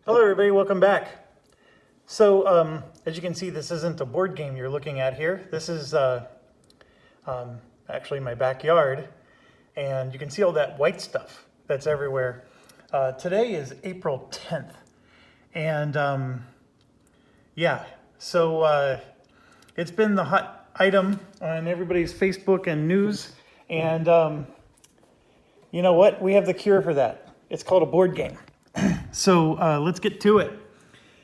Hello everybody, welcome back. So as you can see, this isn't a board game you're looking at here. This is actually my backyard, and you can see all that white stuff that's everywhere. Today is April 10th, and yeah, so it's been the hot item on everybody's Facebook and news, and you know what? We have the cure for that. It's called a board game. So let's get to it.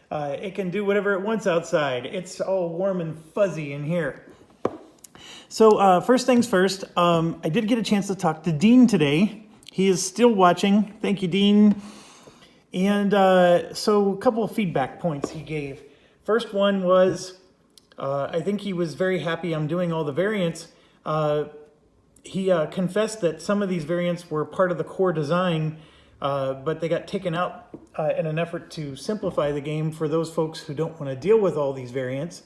It can do whatever it wants outside. It's all warm and fuzzy in here. So first things first, I did get a chance to talk to Dean today. He is still watching. Thank you, Dean. And so a couple of feedback points he gave. First one was, I think he was very happy I'm doing all the variants. He confessed that some of these variants were part of the core design, but they got taken out in an effort to simplify the game for those folks who don't want to deal with all these variants.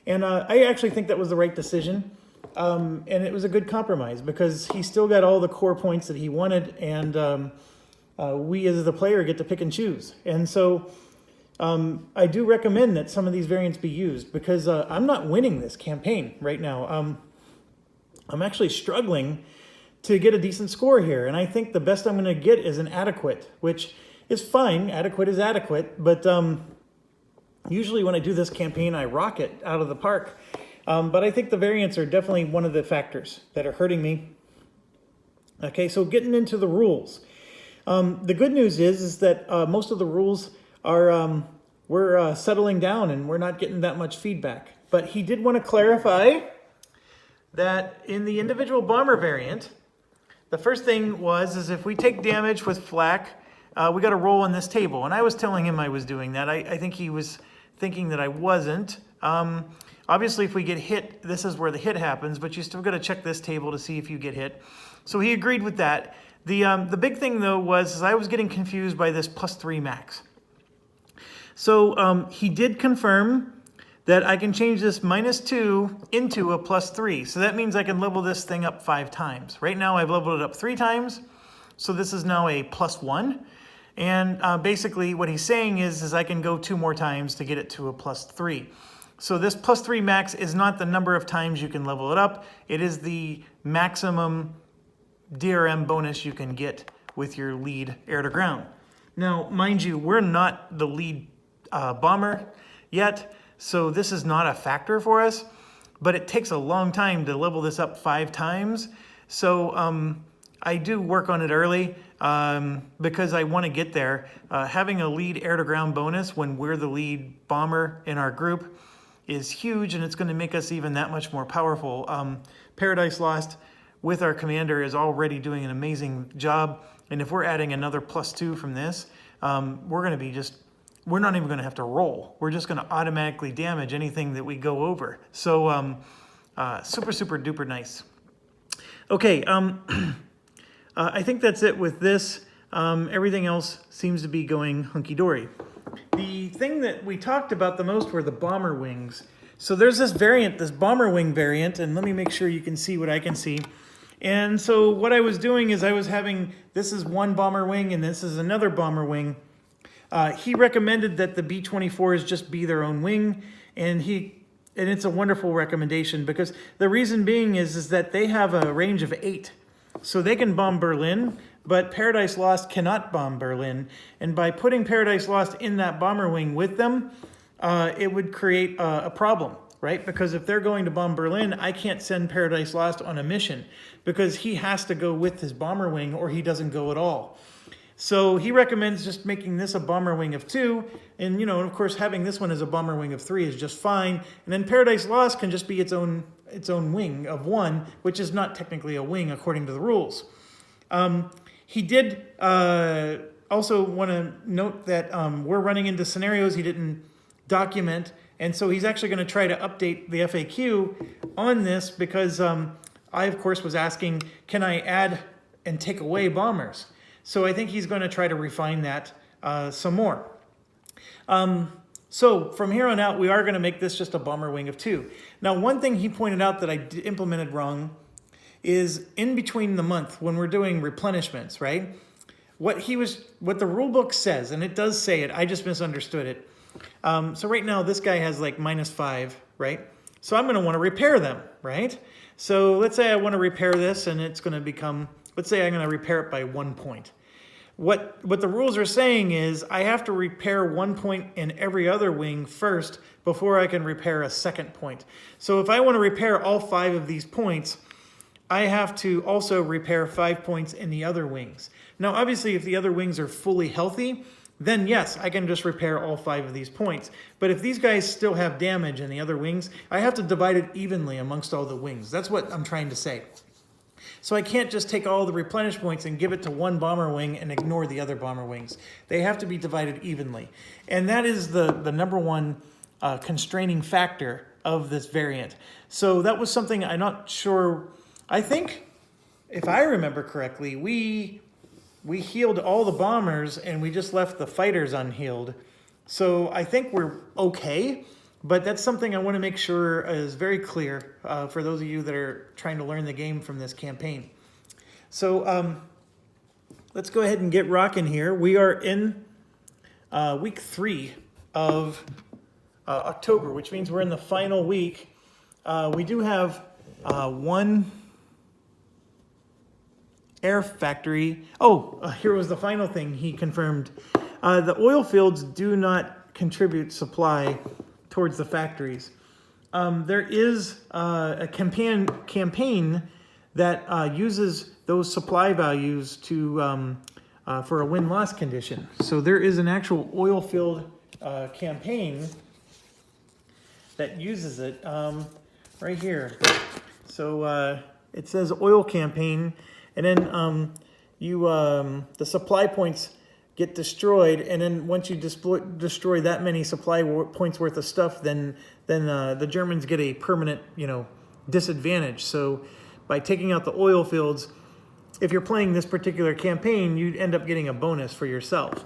And I actually think that was the right decision. And it was a good compromise because he still got all the core points that he wanted, and we as the player get to pick and choose. And so I do recommend that some of these variants be used because I'm not winning this campaign right now. I'm actually struggling to get a decent score here, and I think the best I'm going to get is an adequate, which is fine. Adequate is adequate, but usually when I do this campaign, I rock it out of the park. But I think the variants are definitely one of the factors that are hurting me. Okay, so getting into the rules. The good news is that most of the rules are, we're settling down and we're not getting that much feedback. But he did want to clarify that in the individual bomber variant, the first thing is if we take damage with flak, we got to roll on this table. And I was telling him I was doing that. I think he was thinking that I wasn't. Obviously, if we get hit, this is where the hit happens, but you still got to check this table to see if you get hit. So he agreed with that. The big thing, though, was I was getting confused by this +3 max. So he did confirm that I can change this -2 into a +3. So that means I can level this thing up 5 times. Right now I've leveled it up 3 times. So this is now a +1. And basically what he's saying is I can go 2 more times to get it to a +3. So this +3 max is not the number of times you can level it up. It is the maximum DRM bonus you can get with your lead air-to-ground. Now, mind you, we're not the lead bomber yet. So this is not a factor for us, but it takes a long time to level this up 5 times. So I do work on it early because I want to get there. Having a lead air-to-ground bonus when we're the lead bomber in our group is huge, and it's going to make us even that much more powerful. Paradise Lost with our commander is already doing an amazing job, and if we're adding another +2 from this, we're going to be we're not even going to have to roll. We're just going to automatically damage anything that we go over. So super, super duper nice. Okay, I think that's it with this. Everything else seems to be going hunky-dory. The thing that we talked about the most were the bomber wings. So there's this variant, this bomber wing variant, and let me make sure you can see what I can see. And so what I was doing is I was having, this is one bomber wing and this is another bomber wing. He recommended that the B-24s just be their own wing, and it's a wonderful recommendation because the reason being is that they have a range of 8. So they can bomb Berlin, but Paradise Lost cannot bomb Berlin. And by putting Paradise Lost in that bomber wing with them, it would create a problem, right? Because if they're going to bomb Berlin, I can't send Paradise Lost on a mission because he has to go with his bomber wing or he doesn't go at all. So he recommends just making this a bomber wing of 2, and of course having this one as a bomber wing of 3 is just fine. And then Paradise Lost can just be its own wing of 1, which is not technically a wing according to the rules. He did also want to note that we're running into scenarios he didn't document, and so he's actually going to try to update the FAQ on this because I of course was asking, can I add and take away bombers? So I think he's going to try to refine that some more. So from here on out, we are going to make this just a bomber wing of 2. Now, one thing he pointed out that I implemented wrong is in between the month when we're doing replenishments, right? what the rule book says, and it does say it, I just misunderstood it. So right now this guy has like -5, right? So I'm going to want to repair them, right? So let's say I want to repair this, and it's going to become, let's say I'm going to repair it by 1 point. What the rules are saying is I have to repair 1 point in every other wing first before I can repair a second point. So if I want to repair all 5 of these points, I have to also repair 5 points in the other wings. Now, obviously, if the other wings are fully healthy, then yes, I can just repair all 5 of these points. But if these guys still have damage in the other wings, I have to divide it evenly amongst all the wings. That's what I'm trying to say. So I can't just take all the replenish points and give it to one bomber wing and ignore the other bomber wings. They have to be divided evenly. And that is the number one constraining factor of this variant. So that was something I'm not sure. I think, if I remember correctly, we healed all the bombers and we just left the fighters unhealed. So I think we're okay. But that's something I want to make sure is very clear for those of you that are trying to learn the game from this campaign. So let's go ahead and get rocking here. We are in week 3 of October, which means we're in the final week. We do have one air factory. Here was the final thing he confirmed. The oil fields do not contribute supply towards the factories. There is a campaign that uses those supply values to for a win-loss condition. So there is an actual oil field campaign that uses it right here. So it says oil campaign, and then the supply points get destroyed, and then once you destroy that many supply points worth of stuff, then the Germans get a permanent, disadvantage. So by taking out the oil fields, if you're playing this particular campaign, you end up getting a bonus for yourself.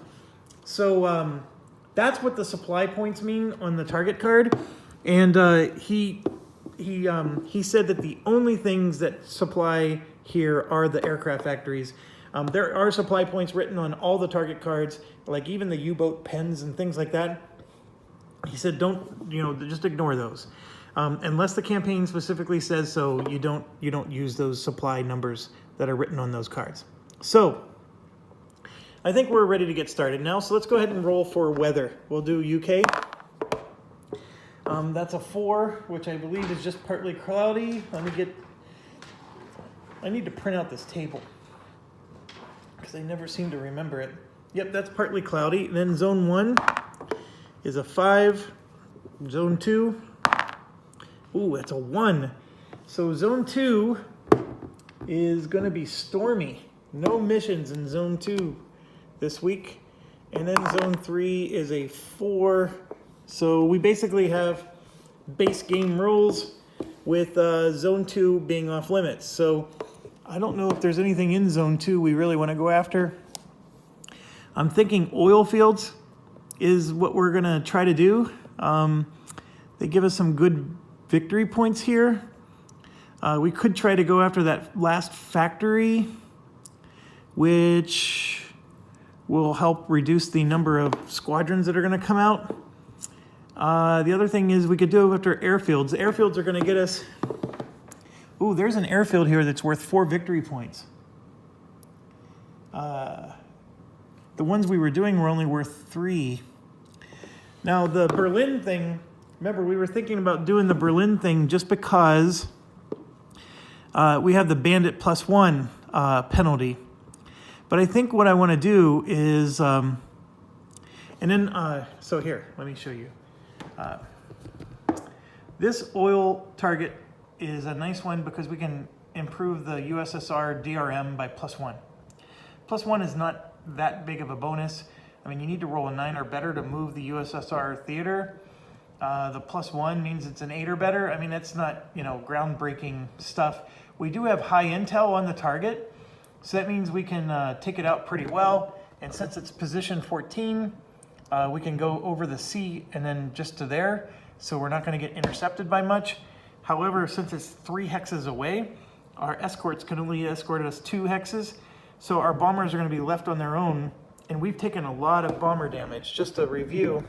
So that's what the supply points mean on the target card, and he said that the only things that supply here are the aircraft factories. There are supply points written on all the target cards, like even the U-boat pens and things like that. He said, just ignore those. Unless the campaign specifically says so, you don't use those supply numbers that are written on those cards. So I think we're ready to get started now. So let's go ahead and roll for weather. We'll do UK. That's a 4, which I believe is just partly cloudy. I need to print out this table, because I never seem to remember it. Yep, that's partly cloudy. And then zone 1 is a 5. Zone 2, that's a 1. So zone 2 is going to be stormy. No missions in zone 2 this week. And then zone 3 is a 4. So we basically have base game rules with zone 2 being off limits. So I don't know if there's anything in zone 2 we really want to go after. I'm thinking oil fields is what we're going to try to do. They give us some good victory points here. We could try to go after that last factory, which will help reduce the number of squadrons that are going to come out. The other thing is we could do after airfields. The airfields are going to get us... there's an airfield here that's worth 4 victory points. The ones we were doing were only worth 3. Now, the Berlin thing, remember, we were thinking about doing the Berlin thing just because we have the bandit +1 penalty. But I think what I want to do is, so here, let me show you. This oil target is a nice one because we can improve the USSR DRM by +1. +1 is not that big of a bonus. I mean, you need to roll a 9 or better to move the USSR theater. The +1 means it's an 8 or better. I mean, that's not, groundbreaking stuff. We do have high intel on the target, so that means we can take it out pretty well. And since it's position 14, we can go over the sea and then just to there, so we're not going to get intercepted by much. However, since it's 3 hexes away, our escorts can only escort us 2 hexes. So our bombers are going to be left on their own, and we've taken a lot of bomber damage. Just to review,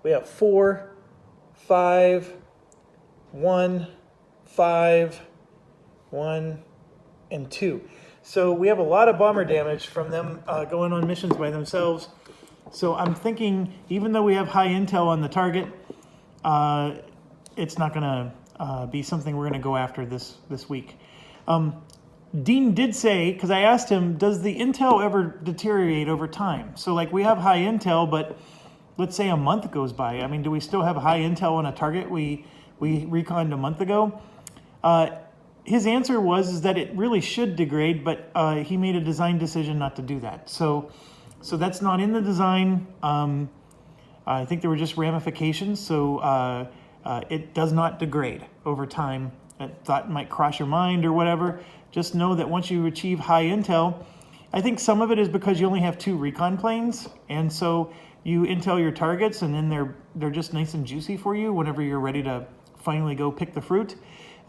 we have 4, 5, 1, 5, 1, and 2. So we have a lot of bomber damage from them going on missions by themselves. So I'm thinking, even though we have high intel on the target, it's not going to be something we're going to go after this week. Dean did say, because I asked him, does the intel ever deteriorate over time? So like we have high intel, but let's say a month goes by. I mean, do we still have high intel on a target we reconned a month ago? His answer was that it really should degrade, but he made a design decision not to do that. So that's not in the design. I think there were just ramifications. So it does not degrade over time. That thought might cross your mind or whatever. Just know that once you achieve high intel, I think some of it is because you only have 2 recon planes, and so you intel your targets, and then they're just nice and juicy for you whenever you're ready to finally go pick the fruit.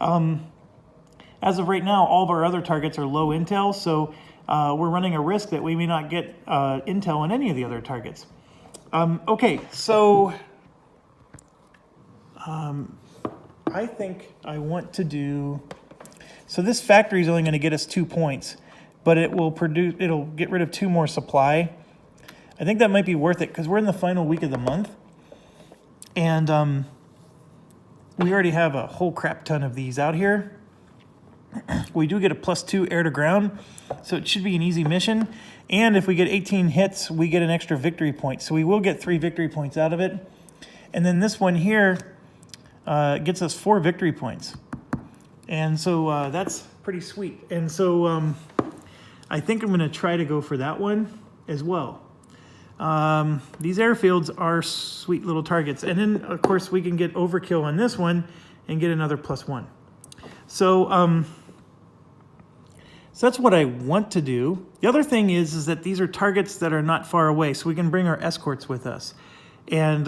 As of right now, all of our other targets are low intel, so we're running a risk that we may not get intel on any of the other targets. Okay, so I think I want to do... So this factory is only going to get us 2 points, but it'll get rid of 2 more supply. I think that might be worth it because we're in the final week of the month, and we already have a whole crap ton of these out here. We do get a +2 air to ground, so it should be an easy mission. And if we get 18 hits, we get an extra victory point. So we will get 3 victory points out of it. And then this one here gets us 4 victory points. And so that's pretty sweet. And so I think I'm going to try to go for that one as well. These airfields are sweet little targets. And then, of course, we can get overkill on this one and get another +1. So, so that's what I want to do. The other thing is that these are targets that are not far away, so we can bring our escorts with us. And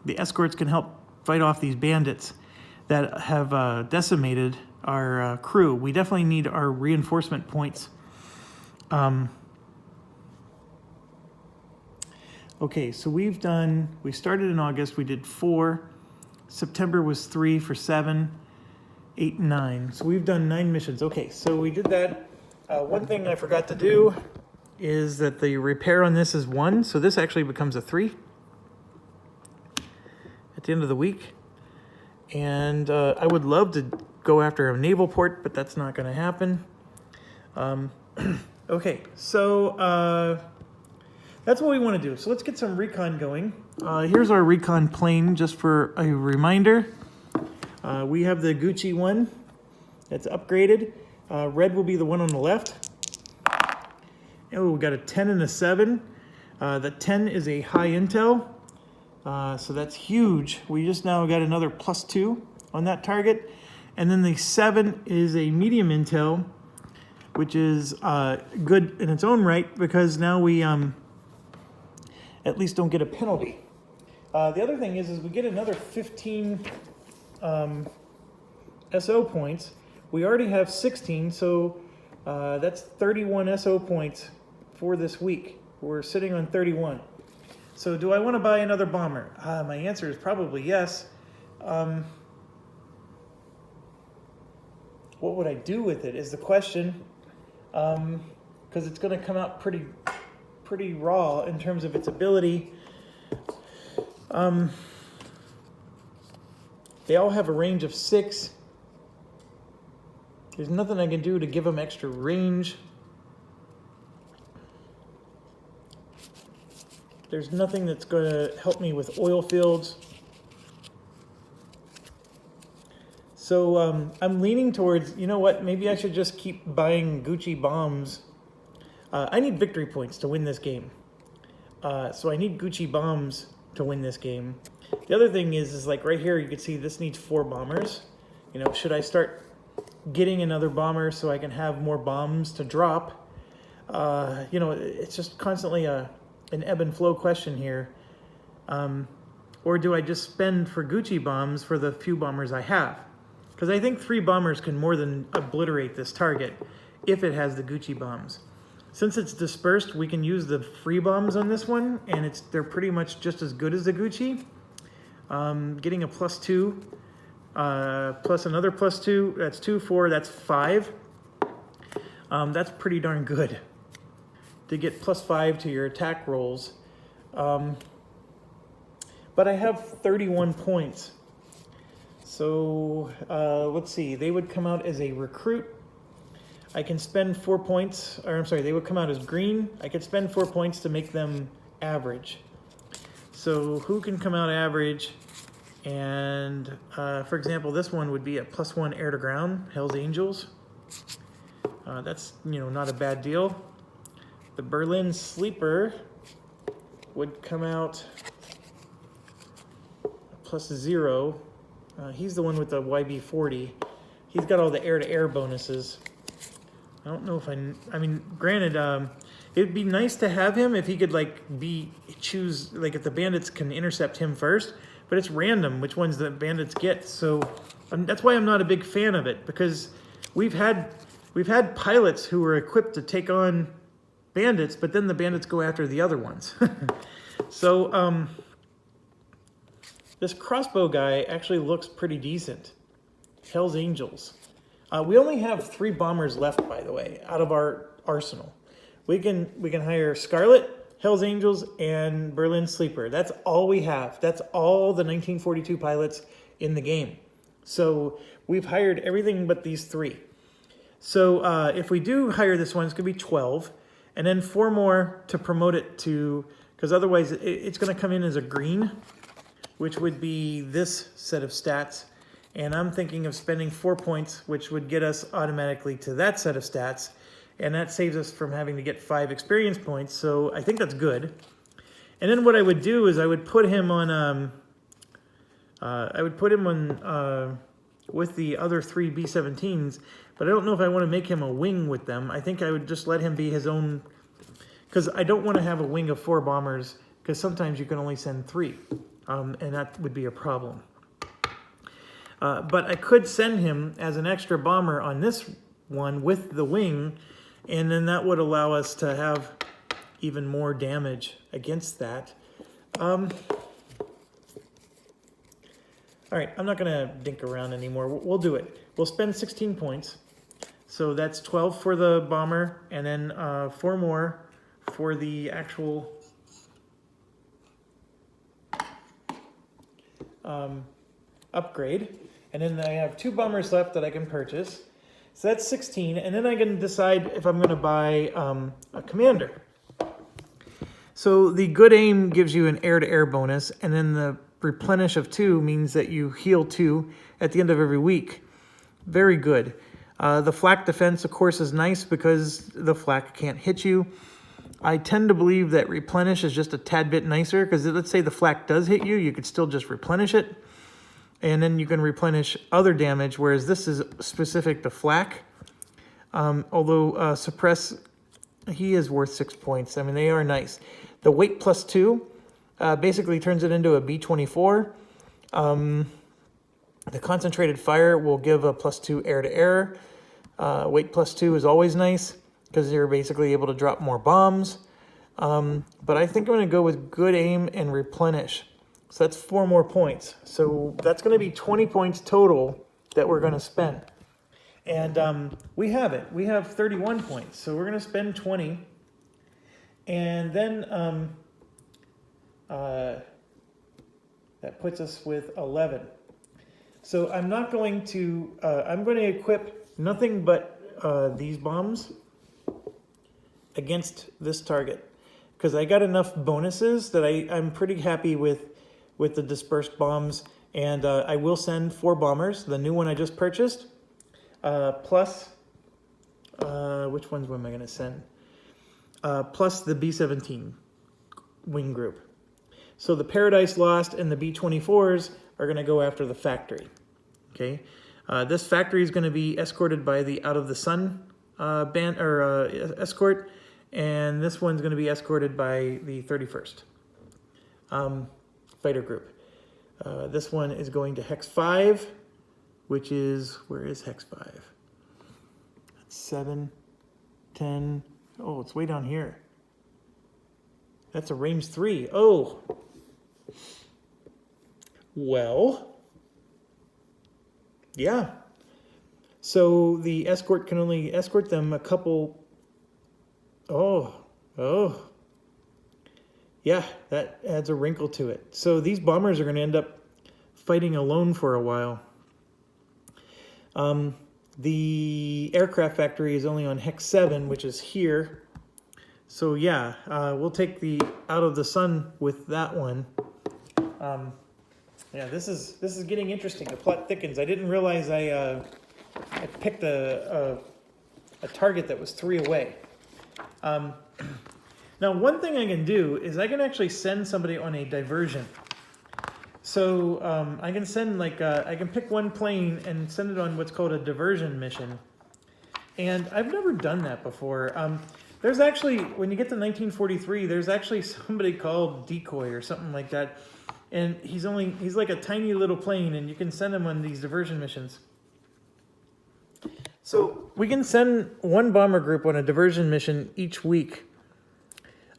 the escorts can help fight off these bandits that have decimated our crew. We definitely need our reinforcement points. Okay, so we started in August, we did 4. September was 3 for 7, 8, 9. So we've done 9 missions. Okay, so we did that. One thing I forgot to do is that the repair on this is 1, so this actually becomes a 3 at the end of the week. And I would love to go after a naval port, but that's not going to happen. Okay, so that's what we want to do. So let's get some recon going. Here's our recon plane, just for a reminder. We have the Gucci one that's upgraded. Red will be the one on the left. Oh, we got a 10 and a 7. The 10 is a high intel, so that's huge. We just now got another +2 on that target. And then the 7 is a medium intel, which is good in its own right because now we at least don't get a penalty. The other thing is we get another 15 SO points. We already have 16, so that's 31 SO points for this week. We're sitting on 31. So do I want to buy another bomber? My answer is probably yes. What would I do with it is the question, because it's going to come out pretty raw in terms of its ability. They all have a range of 6. There's nothing I can do to give them extra range. There's nothing that's going to help me with oil fields. So I'm leaning towards, you know what, maybe I should just keep buying Gucci bombs. I need victory points to win this game. So I need Gucci bombs to win this game. The other thing is like right here, you can see this needs 4 bombers. You know, should I start getting another bomber so I can have more bombs to drop? You know, it's just constantly an ebb and flow question here. Or do I just spend for Gucci bombs for the few bombers I have? Because I think 3 bombers can more than obliterate this target if it has the Gucci bombs. Since it's dispersed, we can use the free bombs on this one, and they're pretty much just as good as the Gucci. Getting a +2, plus another +2, that's 2, 4, that's 5. That's pretty darn good to get +5 to your attack rolls. But I have 31 points. So let's see, they would come out as a recruit. I can spend 4 points, or I'm sorry, they would come out as green. I could spend 4 points to make them average. So who can come out average? And for example, this one would be a +1 air to ground, Hell's Angels. That's, not a bad deal. The Berlin Sleeper would come out +0. He's the one with the YB40. He's got all the air-to-air bonuses. I don't know if I mean, granted, it'd be nice to have him if he could choose, if the bandits can intercept him first, but it's random which ones the bandits get. So that's why I'm not a big fan of it, because we've had pilots who were equipped to take on bandits, but then the bandits go after the other ones. So this crossbow guy actually looks pretty decent. Hell's Angels. We only have 3 bombers left, by the way, out of our arsenal. We can hire Scarlet, Hell's Angels, and Berlin Sleeper. That's all we have. That's all the 1942 pilots in the game. So we've hired everything but these 3. So if we do hire this one, it's going to be 12, and then 4 more to promote it to, because otherwise it's going to come in as a green, which would be this set of stats. And I'm thinking of spending 4 points, which would get us automatically to that set of stats. And that saves us from having to get 5 experience points. So I think that's good. And then what I would do is I would put him on, with the other 3 B17s. But I don't know if I want to make him a wing with them. I think I would just let him be his own, because I don't want to have a wing of 4 bombers, because sometimes you can only send 3. And that would be a problem. But I could send him as an extra bomber on this one with the wing, and then that would allow us to have even more damage against that. All right, I'm not going to dink around anymore. We'll do it. We'll spend 16 points. So that's 12 for the bomber, and then 4 more for the actual upgrade. And then I have 2 bombers left that I can purchase. So that's 16. And then I can decide if I'm going to buy a commander. So the good aim gives you an air-to-air bonus. And then the replenish of 2 means that you heal 2 at the end of every week. Very good. The flak defense, of course, is nice because the flak can't hit you. I tend to believe that replenish is just a tad bit nicer, because let's say the flak does hit you, you could still just replenish it. And then you can replenish other damage, whereas this is specific to flak. Although suppress, he is worth 6 points. I mean, they are nice. The weight +2 basically turns it into a B24. The concentrated fire will give a +2 air-to-air. Weight +2 is always nice, because you're basically able to drop more bombs. But I think I'm going to go with good aim and replenish. So that's 4 more points. So that's going to be 20 points total that we're going to spend. And we have it. We have 31 points. So we're going to spend 20. And then that puts us with 11. So I'm not going to, I'm going to equip nothing but these bombs against this target, because I got enough bonuses that I'm pretty happy with the dispersed bombs. And I will send 4 bombers, the new one I just purchased, plus, which ones am I going to send? Plus the B17 wing group. So the Paradise Lost and the B24s are going to go after the factory. Okay, this factory is going to be escorted by the Out of the Sun band or escort, and this one's going to be escorted by the 31st fighter group. This one is going to Hex 5, which is, where is Hex 5? That's 7, 10, Oh, it's way down here. That's a range 3. Oh. Well. Yeah. So the escort can only escort them a couple. Oh. Yeah, that adds a wrinkle to it. So these bombers are going to end up fighting alone for a while. The aircraft factory is only on Hex 7, which is here. So yeah, we'll take the Out of the Sun with that one. Yeah, this is getting interesting. The plot thickens. I didn't realize I picked a target that was 3 away. Now, one thing I can do is I can actually send somebody on a diversion. So I can send I can pick one plane and send it on what's called a diversion mission. And I've never done that before. There's actually, when you get to 1943, there's actually somebody called Decoy or something like that. And he's like a tiny little plane, and you can send him on these diversion missions. So we can send one bomber group on a diversion mission each week.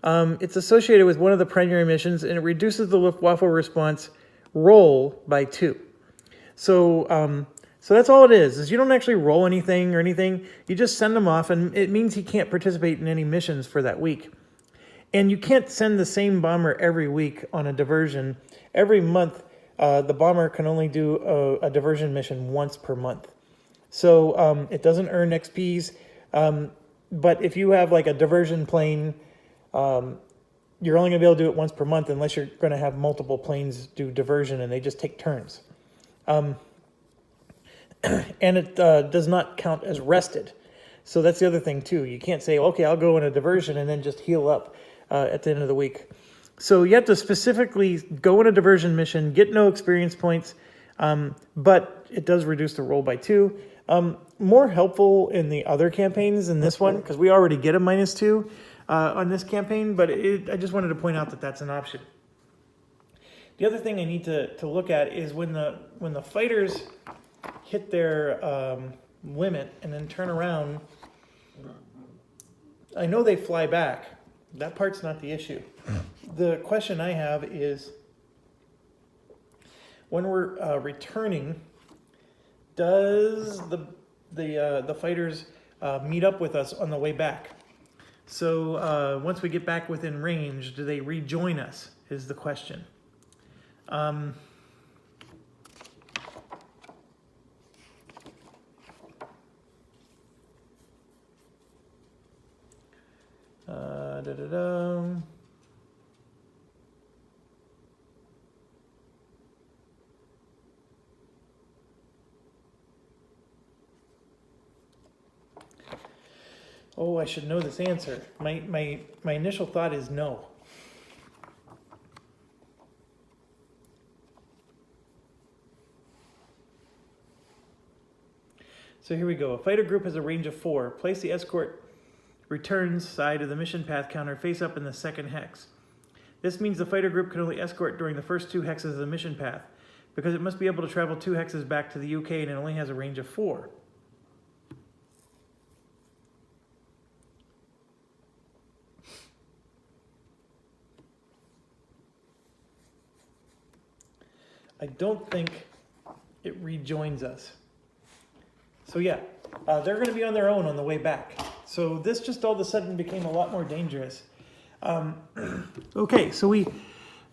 It's associated with one of the primary missions, and it reduces the Luftwaffe response roll by 2. So that's all it is you don't actually roll anything or anything. You just send them off, and it means he can't participate in any missions for that week. And you can't send the same bomber every week on a diversion. Every month, the bomber can only do a diversion mission once per month. So it doesn't earn XPs. But if you have like a diversion plane, you're only going to be able to do it once per month unless you're going to have multiple planes do diversion, and they just take turns. And it does not count as rested. So that's the other thing, too. You can't say, okay, I'll go on a diversion and then just heal up at the end of the week. So you have to specifically go on a diversion mission, get no experience points, but it does reduce the roll by 2. More helpful in the other campaigns than this one, because we already get a -2 on this campaign, but I just wanted to point out that that's an option. The other thing I need to look at is when the fighters hit their limit and then turn around, I know they fly back. That part's not the issue. The question I have is, when we're returning, does the fighters meet up with us on the way back? So once we get back within range, do they rejoin us, is the question. Oh, I should know this answer. My initial thought is no. So here we go. A fighter group has a range of 4. Place the escort returns side of the mission path counter face up in the second hex. This means the fighter group can only escort during the first 2 hexes of the mission path, because it must be able to travel 2 hexes back to the UK, and it only has a range of 4. I don't think it rejoins us. So yeah, they're going to be on their own on the way back. So this just all of a sudden became a lot more dangerous. Okay, so we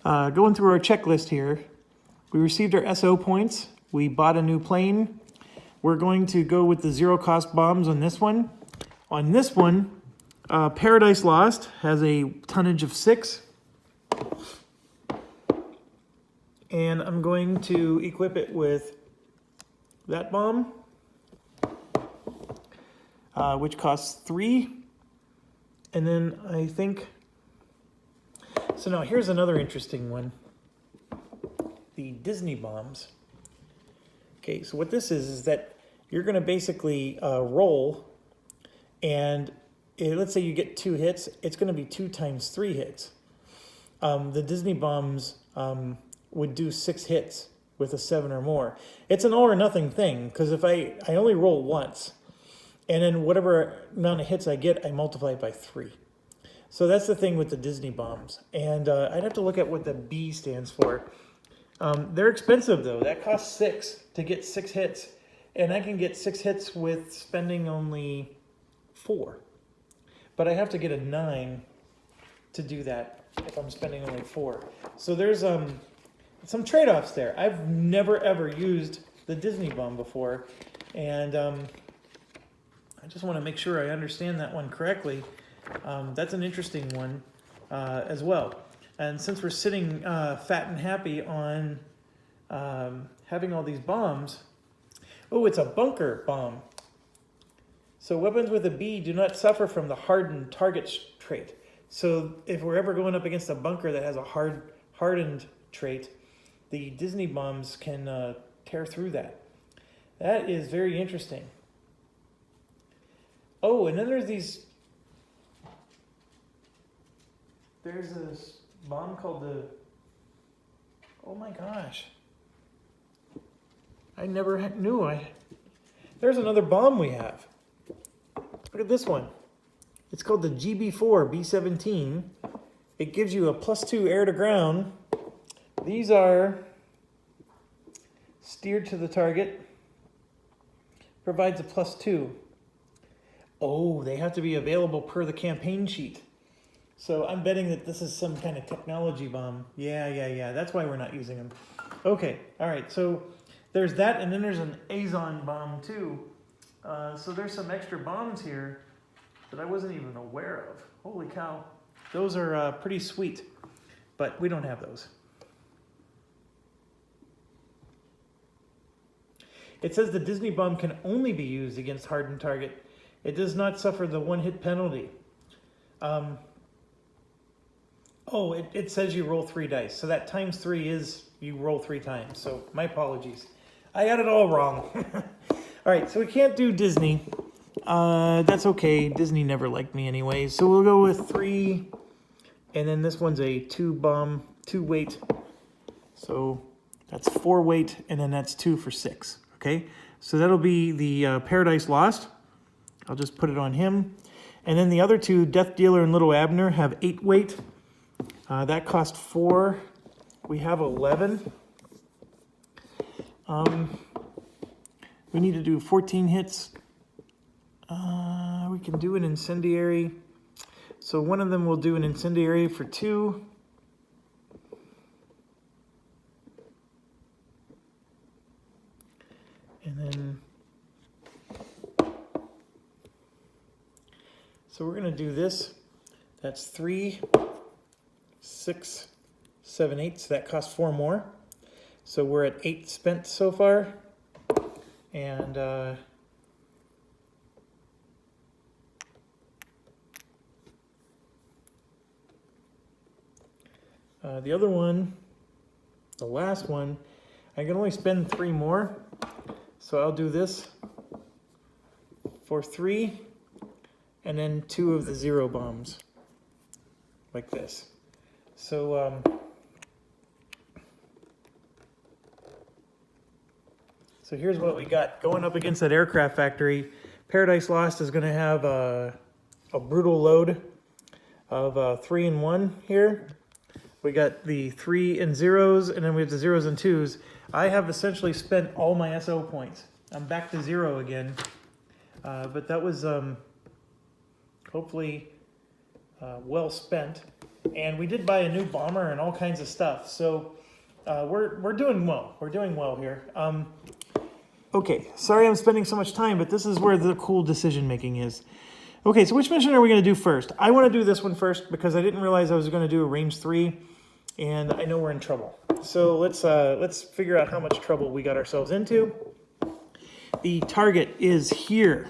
going through our checklist here. We received our SO points. We bought a new plane. We're going to go with the 0-cost bombs on this one. On this one, Paradise Lost has a tonnage of 6. And I'm going to equip it with that bomb, which costs 3. And then I think, so now here's another interesting one. The Disney bombs. Okay, so what this is that you're going to basically roll, and let's say you get 2 hits, it's going to be 2 times 3 hits. The Disney bombs would do 6 hits with a 7 or more. It's an all or nothing thing, because if I only roll once, And then whatever amount of hits I get, I multiply it by 3. So that's the thing with the Disney bombs. And I'd have to look at what the B stands for. They're expensive though. That costs 6 to get 6 hits. And I can get 6 hits with spending only 4. But I have to get a 9 to do that if I'm spending only 4. So there's some trade-offs there. I've never ever used the Disney bomb before. And I just want to make sure I understand that one correctly. That's an interesting one as well. And since we're sitting fat and happy on having all these bombs, oh, it's a bunker bomb. So weapons with a B do not suffer from the hardened target trait. So if we're ever going up against a bunker that has a hardened trait, the Disney bombs can tear through that. That is very interesting. Oh, and then there's this bomb called the, oh my gosh. I never knew there's another bomb we have. Look at this one. It's called the GB4 B17. It gives you a +2 air to ground. These are steered to the target. Provides a +2. Oh, they have to be available per the campaign sheet. So I'm betting that this is some kind of technology bomb. Yeah. That's why we're not using them. Okay, all right. So there's that, and then there's an Azon bomb too. So there's some extra bombs here that I wasn't even aware of. Holy cow. Those are pretty sweet, but we don't have those. It says the Disney bomb can only be used against hardened target. It does not suffer the 1-hit penalty. It says you roll 3 dice. So that times 3 is you roll 3 times. So my apologies. I got it all wrong. All right, so we can't do Disney. That's okay. Disney never liked me anyway. So we'll go with 3. And then this one's a 2 weight. So that's 4 weight, and then that's 2 for 6. Okay, so that'll be the Paradise Lost. I'll just put it on him. And then the other 2, Death Dealer and Little Abner, have 8 weight. That cost 4. We have 11. We need to do 14 hits. We can do an incendiary. So one of them will do an incendiary for 2. And then, so we're going to do this. That's 3, 6, 7, 8. So that costs 4 more. So we're at 8 spent so far. And the other one, the last one, I can only spend 3 more. So I'll do this for 3, and then 2 of the 0 bombs, like this. So so here's what we got going up against that aircraft factory. Paradise Lost is going to have a brutal load of 3 and 1 here. We got the 3 and 0s, and then we have the 0s and 2s. I have essentially spent all my SO points. I'm back to 0 again. But that was hopefully well spent. And we did buy a new bomber and all kinds of stuff. So we're doing well. We're doing well here. Okay, sorry I'm spending so much time, but this is where the cool decision making is. Okay, so which mission are we going to do first? I want to do this one first because I didn't realize I was going to do a range 3, and I know we're in trouble. So let's figure out how much trouble we got ourselves into. The target is here.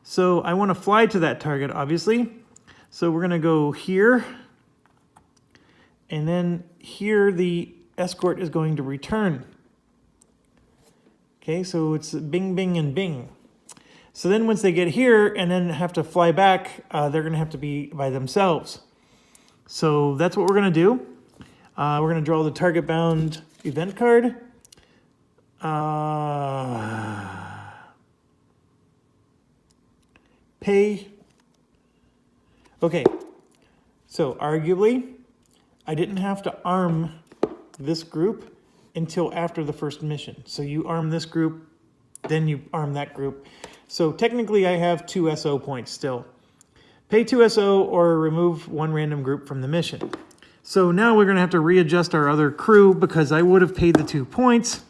So I want to fly to that target, obviously. So we're going to go here. And then here the escort is going to return. Okay, so it's bing, bing, and bing. So then once they get here and then have to fly back, they're going to have to be by themselves. So that's what we're going to do. We're going to draw the target bound event card. pay. Okay, so arguably, I didn't have to arm this group until after the first mission. So you arm this group, then you arm that group. So technically I have 2 SO points still. Pay 2 SO or remove 1 random group from the mission. So now we're gonna have to readjust our other crew because I would have paid the 2 points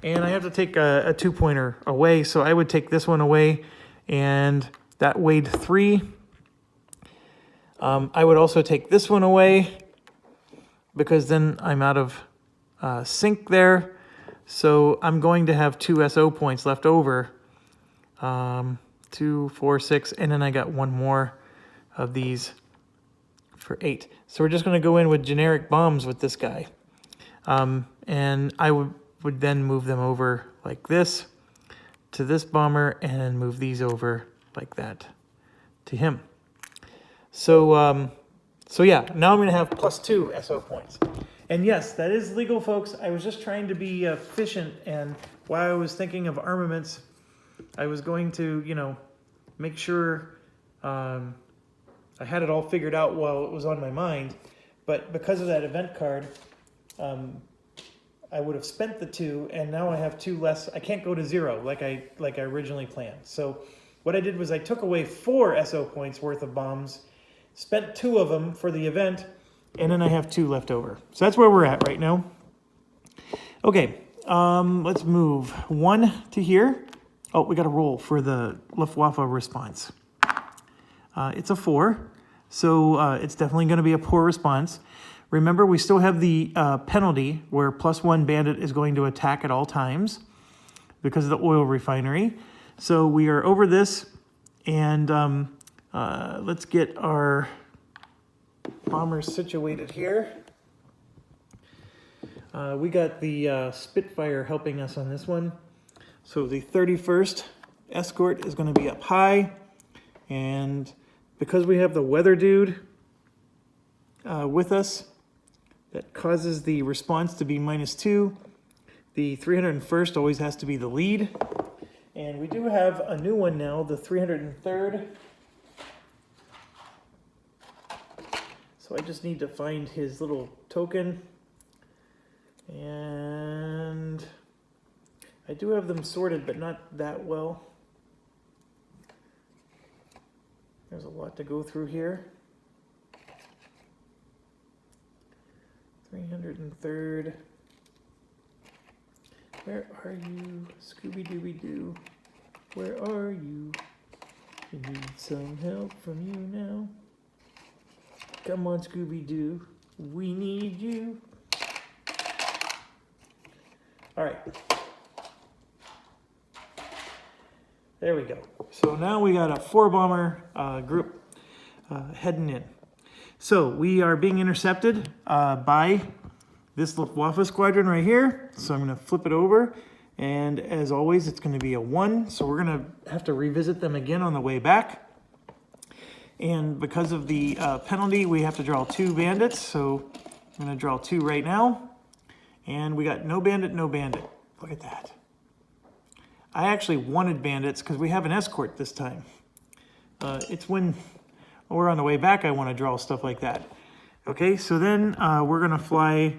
and I have to take a 2-pointer away. So I would take this one away and that weighed 3. I would also take this one away because then I'm out of sync there. So I'm going to have 2 SO points left over. 2, 4, 6, and then I got 1 more of these for 8. So we're just going to go in with generic bombs with this guy. And I would then move them over like this to this bomber and then move these over like that to him. So, so yeah, now I'm going to have +2 SO points. And yes, that is legal, folks. I was just trying to be efficient, and while I was thinking of armaments, I was going to, you know, make sure I had it all figured out while it was on my mind. But because of that event card, I would have spent the 2, and now I have 2 less. I can't go to 0 like I originally planned. So what I did was I took away 4 SO points worth of bombs, spent 2 of them for the event, and then I have 2 left over. So that's where we're at right now. Okay, let's move 1 to here. Oh, we got a roll for the Luftwaffe response. It's a 4, so it's definitely going to be a poor response. Remember, we still have the penalty where +1 bandit is going to attack at all times because of the oil refinery. So we are over this, and let's get our bombers situated here. We got the Spitfire helping us on this one. So the 31st escort is going to be up high, and because we have the weather dude with us, that causes the response to be -2. The 301st always has to be the lead, and we do have a new one now, the 303rd. So I just need to find his little token, and I do have them sorted, but not that well. There's a lot to go through here. 303rd. Where are you, Scooby-Dooby-Doo? Where are you? We need some help from you now. Come on, Scooby-Doo. We need you. All right. There we go. So now we got a 4-bomber group heading in. So we are being intercepted by this Luftwaffe squadron right here. So I'm going to flip it over. And as always, it's going to be a 1. So we're going to have to revisit them again on the way back. And because of the penalty, we have to draw 2 bandits. So I'm going to draw 2 right now. And we got no bandit, no bandit. Look at that. I actually wanted bandits because we have an escort this time. It's when we're on the way back I want to draw stuff like that. Okay, so then we're going to fly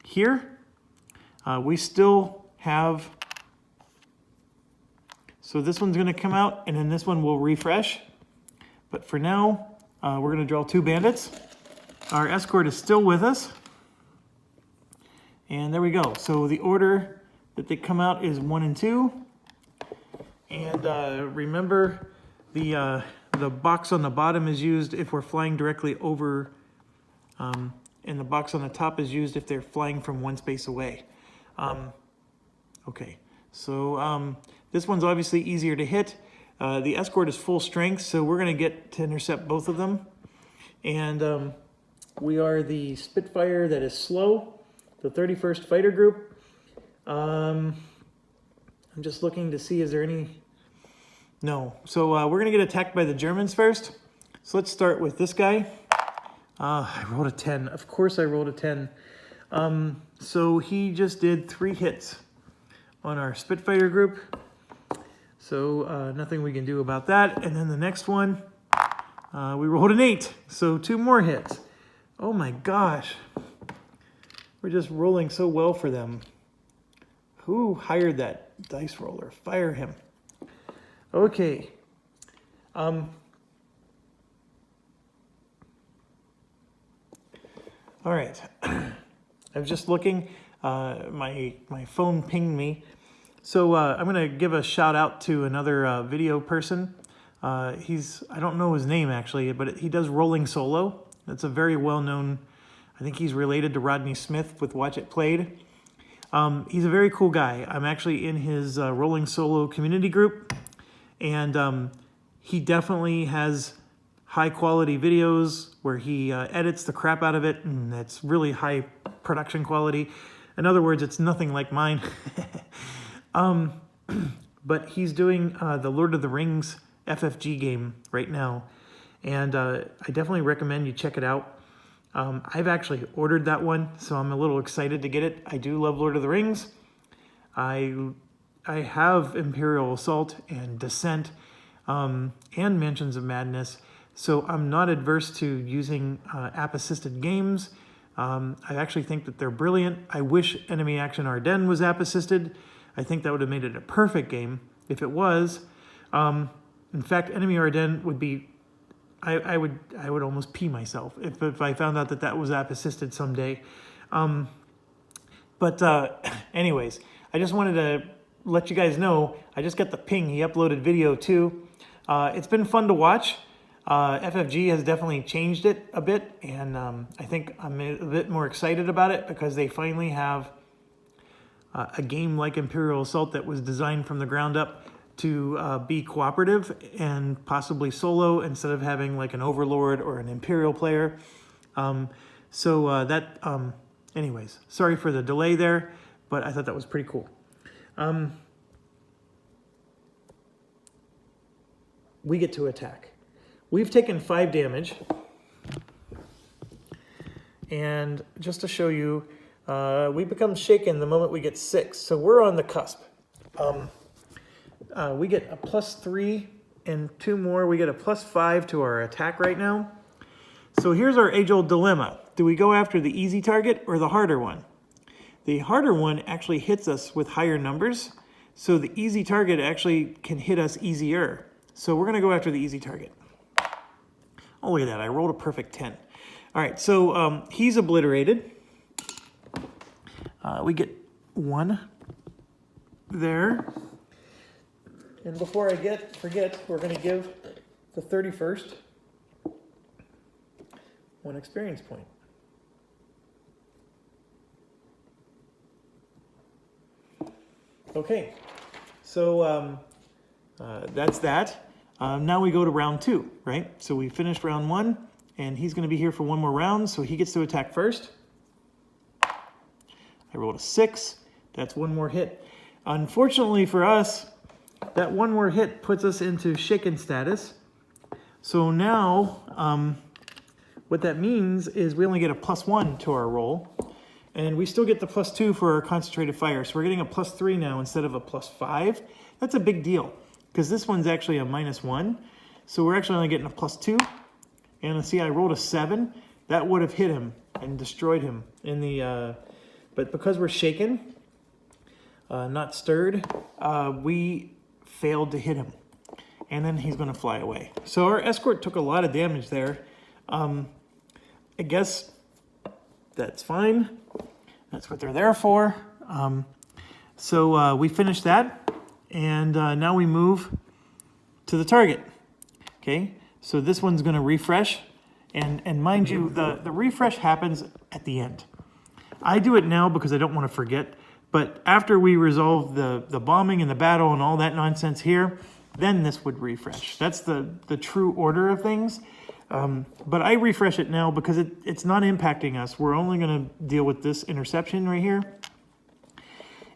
here. We still have... So this one's going to come out, and then this one will refresh. But for now, we're going to draw 2 bandits. Our escort is still with us. And there we go. So the order that they come out is 1 and 2. And remember, the box on the bottom is used if we're flying directly over, and the box on the top is used if they're flying from 1 space away. Okay, so this one's obviously easier to hit. The escort is full strength, so we're going to get to intercept both of them. And we are the Spitfire that is slow, the 31st Fighter Group. I'm just looking to see, is there any... No. So we're going to get attacked by the Germans first. So let's start with this guy. I rolled a 10. Of course I rolled a 10. So he just did 3 hits on our Spitfire group. So nothing we can do about that. And then the next one, we rolled an 8. So 2 more hits. Oh my gosh. We're just rolling so well for them. Who hired that dice roller? Fire him. Okay. All right. I was just looking. My phone pinged me. So I'm going to give a shout out to another video person. I don't know his name actually, but he does Rolling Solo. That's a very well-known, I think he's related to Rodney Smith with Watch It Played. He's a very cool guy. I'm actually in his Rolling Solo community group, and he definitely has high quality videos where he edits the crap out of it, and it's really high production quality. In other words, it's nothing like mine. But he's doing the Lord of the Rings FFG game right now, and I definitely recommend you check it out. I've actually ordered that one, so I'm a little excited to get it. I do love Lord of the Rings. I have Imperial Assault and Descent and Mansions of Madness, so I'm not adverse to using app-assisted games. I actually think that they're brilliant. I wish Enemy Action Ardennes was app-assisted. I think that would have made it a perfect game if it was. In fact, Enemy Ardennes would be, I would almost pee myself if I found out that that was app-assisted someday. Anyways, I just wanted to let you guys know, I just got the ping. He uploaded video too. It's been fun to watch. FFG has definitely changed it a bit, and I think I'm a bit more excited about it because they finally have a game like Imperial Assault that was designed from the ground up to be cooperative and possibly solo instead of having like an Overlord or an Imperial player. Anyways, sorry for the delay there, but I thought that was pretty cool. We get to attack. We've taken 5 damage, and just to show you, we become shaken the moment we get 6, so we're on the cusp. We get a +3 and 2 more. We get a +5 to our attack right now. So here's our age-old dilemma. Do we go after the easy target or the harder one? The harder one actually hits us with higher numbers, so the easy target actually can hit us easier. So we're going to go after the easy target. Oh, look at that. I rolled a perfect 10. All right, so he's obliterated. We get 1 there. And before I forget, we're going to give the 31st 1 experience point. Okay, so that's that. Now we go to round 2, right? So we finished round 1, and he's going to be here for 1 more round, so he gets to attack first. I rolled a 6. That's 1 more hit. Unfortunately for us, that 1 more hit puts us into shaken status. So now, what that means is we only get a +1 to our roll, and we still get the +2 for our concentrated fire. So we're getting a +3 now instead of a +5. That's a big deal, because this one's actually a -1. So we're actually only getting a +2. And see, I rolled a 7. That would have hit him and destroyed him in the, but because we're shaken, not stirred, we failed to hit him. And then he's going to fly away. So our escort took a lot of damage there. I guess that's fine. That's what they're there for. So we finished that. And now we move to the target. Okay, so this one's going to refresh. And mind you, the refresh happens at the end. I do it now because I don't want to forget. But after we resolve the bombing and the battle and all that nonsense here, then this would refresh. That's the true order of things. But I refresh it now because it's not impacting us. We're only going to deal with this interception right here.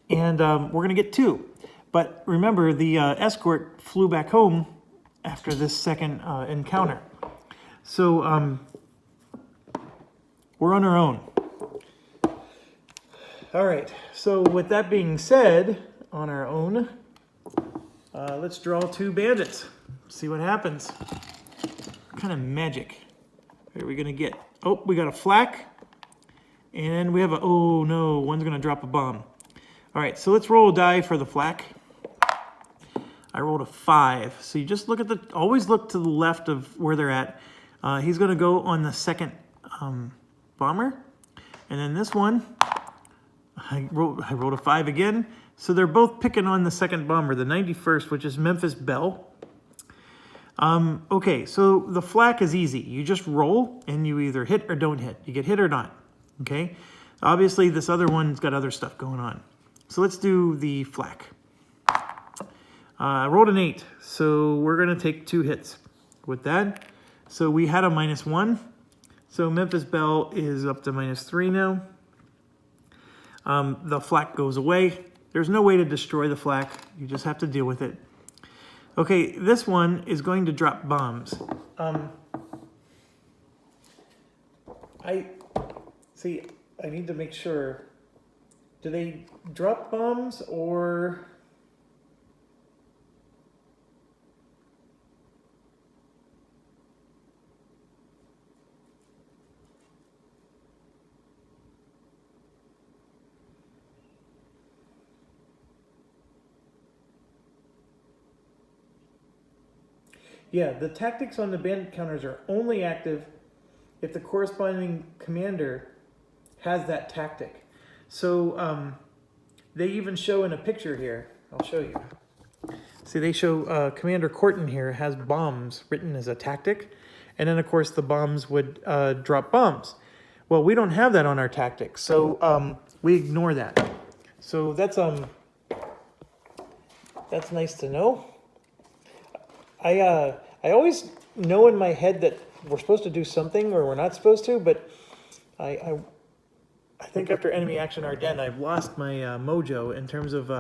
And we're going to get 2. But remember, the escort flew back home after this second encounter. So we're on our own. All right, so with that being said, on our own, Let's draw 2 bandits. See what happens. What kind of magic are we gonna get? Oh, we got a flak. And we have a, oh no, one's gonna drop a bomb. All right, so let's roll a die for the flak. I rolled a 5. So you just look at the, always look to the left of where they're at. He's gonna go on the second bomber. And then this one, I rolled a 5 again. So they're both picking on the second bomber, the 91st, which is Memphis Belle. Okay, so the flak is easy. You just roll and you either hit or don't hit. You get hit or not, okay? Obviously, this other one's got other stuff going on. So let's do the flak. I rolled an 8, so we're gonna take 2 hits with that. So we had a -1. So Memphis Belle is up to -3 now. The flak goes away. There's no way to destroy the flak. You just have to deal with it. Okay, this one is going to drop bombs. I need to make sure. Do they drop bombs or... Yeah, the tactics on the bandit counters are only active if the corresponding commander has that tactic. So they even show in a picture here. I'll show you. See, they show Commander Corton here has bombs written as a tactic. And then, of course, the bombs would drop bombs. Well, we don't have that on our tactics, so we ignore that. So that's nice to know. I always know in my head that we're supposed to do something or we're not supposed to, but I think after Enemy Action Ardennes, I've lost my mojo in terms of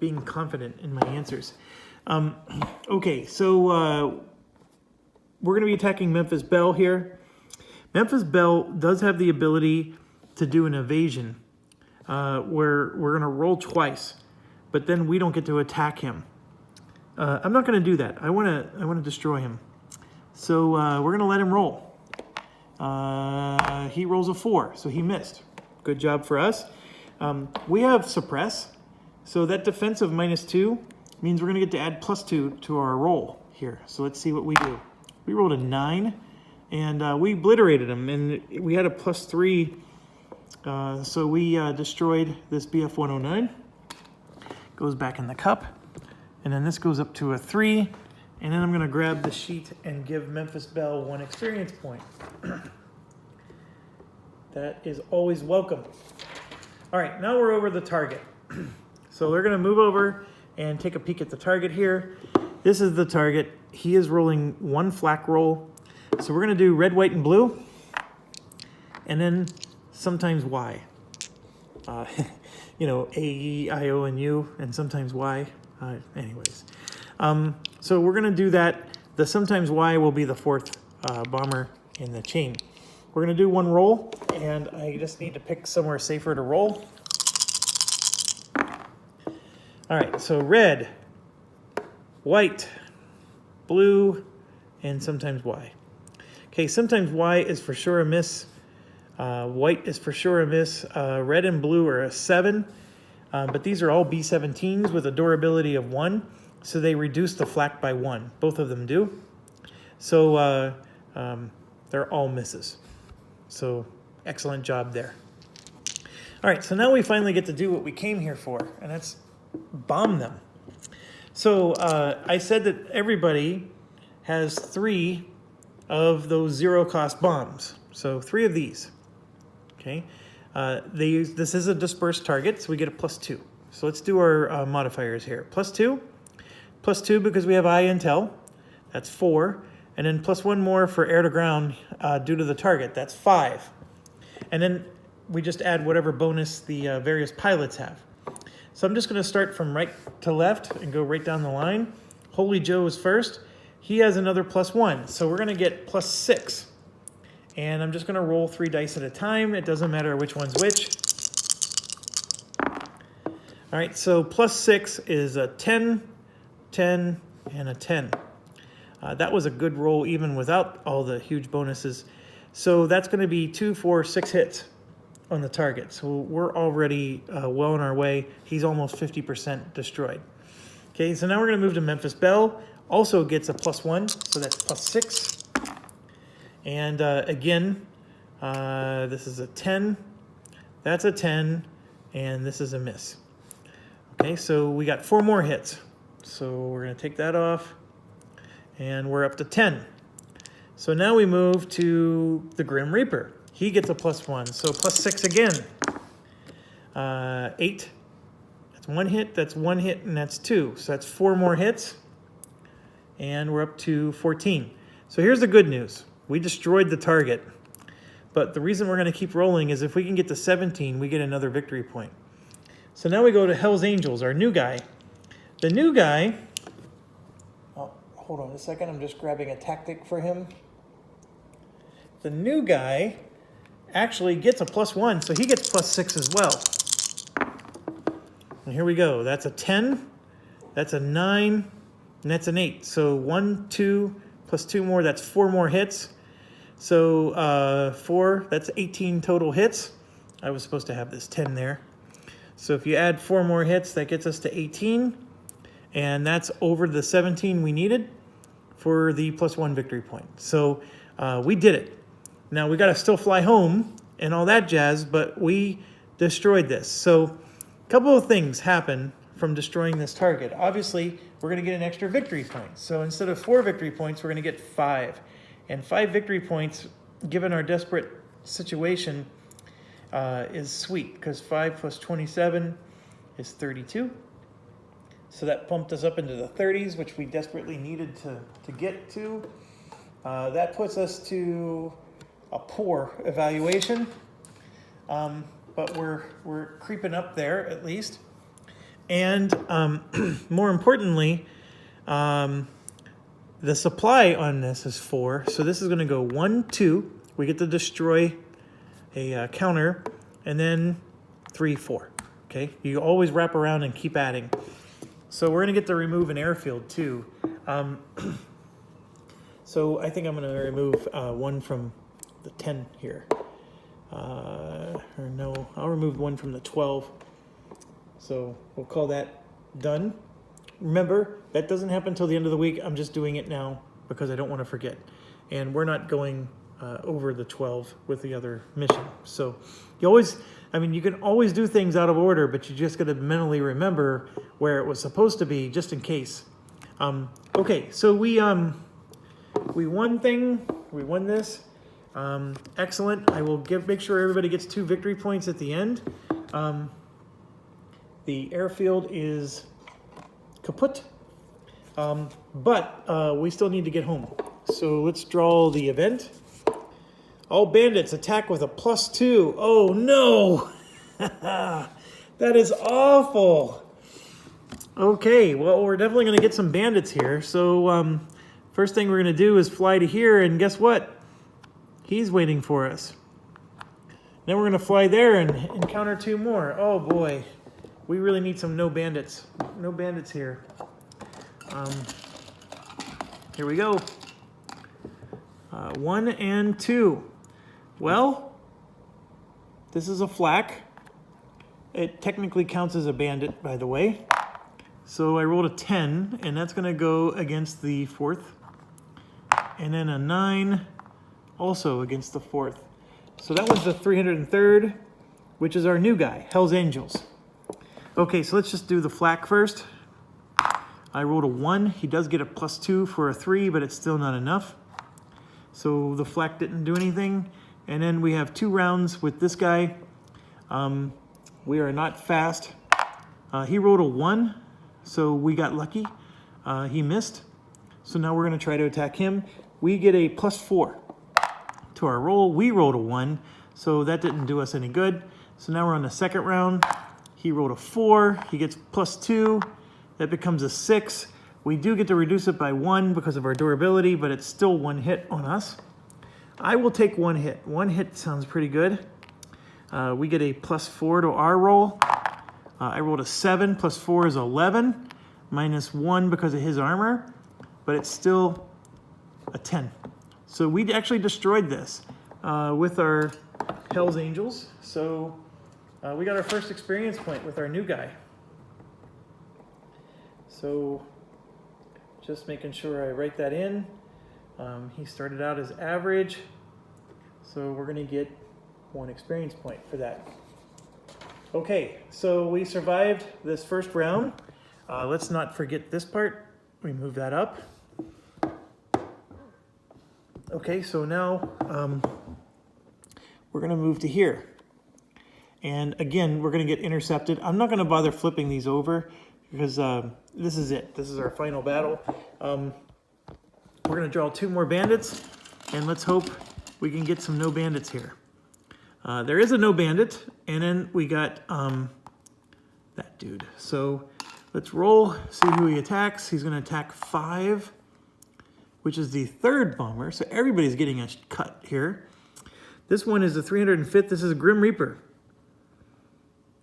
being confident in my answers. Okay, so we're going to be attacking Memphis Belle here. Memphis Belle does have the ability to do an evasion where we're going to roll twice, but then we don't get to attack him. I'm not going to do that. I want to destroy him. So we're going to let him roll. He rolls a 4, so he missed. Good job for us. We have suppress, so that defensive -2 means we're going to get to add +2 to our roll here. So let's see what we do. We rolled a 9, and we obliterated him, and we had a +3, so we destroyed this BF 109. Goes back in the cup. And then this goes up to a 3. And then I'm going to grab the sheet and give Memphis Belle 1 experience point. That is always welcome. All right, now we're over the target. So we're going to move over and take a peek at the target here. This is the target. He is rolling 1 flak roll. So we're going to do red, white, and blue. And then sometimes Y. You know, A, E, I, O, and U, and sometimes Y. Anyways, so we're going to do that. The sometimes Y will be the 4th bomber in the chain. We're going to do 1 roll, and I just need to pick somewhere safer to roll. All right, so red, white, blue, and sometimes Y. Okay, sometimes Y is for sure a miss. White is for sure a miss. Red and blue are a 7. But these are all B17s with a durability of 1, so they reduce the flak by 1. Both of them do. So they're all misses. So excellent job there. All right, so now we finally get to do what we came here for, and that's bomb them. So I said that everybody has 3 of those 0-cost bombs. So 3 of these, okay? This is a dispersed target, so we get a +2. So let's do our modifiers here. +2 because we have eye intel, that's 4. And then +1 more for air to ground due to the target, that's 5. And then we just add whatever bonus the various pilots have. So I'm just going to start from right to left and go right down the line. Holy Joe is first. He has another +1, so we're going to get +6. And I'm just going to roll 3 dice at a time. It doesn't matter which one's which. All right, so +6 is a 10, 10, and a 10. That was a good roll even without all the huge bonuses. So that's going to be 2, 4, 6 hits on the target. So we're already well on our way. He's almost 50% destroyed. Okay, so now we're going to move to Memphis Belle. Also gets a +1, so that's +6. And again, this is a 10. That's a 10, and this is a miss. Okay, so we got 4 more hits. So we're going to take that off, and we're up to 10. So now we move to the Grim Reaper. He gets a +1, so +6 again. 8. That's 1 hit, that's 1 hit, and that's 2. So that's 4 more hits, and we're up to 14. So here's the good news. We destroyed the target, but the reason we're going to keep rolling is if we can get to 17, we get another victory point. So now we go to Hell's Angels, our new guy. The new guy, oh, hold on a second, I'm just grabbing a tactic for him. The new guy actually gets a +1, so he gets +6 as well. And here we go. That's a 10, that's a 9, and that's an 8. So 1, 2, plus 2 more, that's 4 more hits. So 4, that's 18 total hits. I was supposed to have this 10 there. So if you add 4 more hits, that gets us to 18. And that's over the 17 we needed for the +1 victory point. So we did it. Now we got to still fly home and all that jazz, but we destroyed this. So a couple of things happen from destroying this target. Obviously, we're going to get an extra victory point. So instead of 4 victory points, we're going to get 5. And 5 victory points, given our desperate situation, is sweet, because 5 plus 27 is 32. So that pumped us up into the 30s, which we desperately needed to get to. That puts us to a poor evaluation, but we're creeping up there at least. And more importantly, the supply on this is 4, so this is going to go 1, 2. We get to destroy a counter, and then 3, 4. Okay, you always wrap around and keep adding. So we're going to get to remove an airfield too. So I think I'm going to remove 1 from the 10 here. Or no, I'll remove 1 from the 12. So we'll call that done. Remember, that doesn't happen until the end of the week. I'm just doing it now because I don't want to forget. And we're not going over the 12 with the other mission. So you always, you can always do things out of order, but you just got to mentally remember where it was supposed to be, just in case. Okay, so we won this. Excellent. I will make sure everybody gets 2 victory points at the end. The airfield is kaput, but we still need to get home. So let's draw the event. All bandits attack with a +2. Oh no! That is awful. Okay, well, we're definitely going to get some bandits here. So first thing we're going to do is fly to here, and guess what? He's waiting for us. Then we're going to fly there and encounter 2 more. Oh boy, we really need some no bandits. No bandits here. Here we go. 1 and 2. Well, this is a flak. It technically counts as a bandit, by the way. So I rolled a 10, and that's going to go against the 4th. And then a 9, also against the 4th. So that was the 303rd, which is our new guy, Hell's Angels. Okay, so let's just do the flak first. I rolled a 1. He does get a +2 for a 3, but it's still not enough. So the flak didn't do anything. And then we have 2 rounds with this guy. We are not fast. He rolled a 1, so we got lucky. He missed. So now we're going to try to attack him. We get a +4 to our roll. We rolled a 1, so that didn't do us any good. So now we're on the second round. He rolled a 4. He gets +2. That becomes a 6. We do get to reduce it by 1 because of our durability, but it's still 1 hit on us. I will take 1 hit. 1 hit sounds pretty good. We get a +4 to our roll. I rolled a 7. +4 is 11. -1 because of his armor, but it's still a 10. So we actually destroyed this with our Hell's Angels. So we got our first experience point with our new guy. So just making sure I write that in. He started out as average, so we're gonna get 1 experience point for that. Okay, so we survived this first round. Let's not forget this part. We move that up. Okay, so now we're gonna move to here. And again, we're gonna get intercepted. I'm not gonna bother flipping these over because this is it. This is our final battle. We're gonna draw 2 more bandits, and let's hope we can get some no bandits here. There is a no bandit, and then we got that dude. So let's roll, see who he attacks. He's gonna attack 5, which is the 3rd bomber. So everybody's getting a cut here. This one is the 305th. This is a Grim Reaper.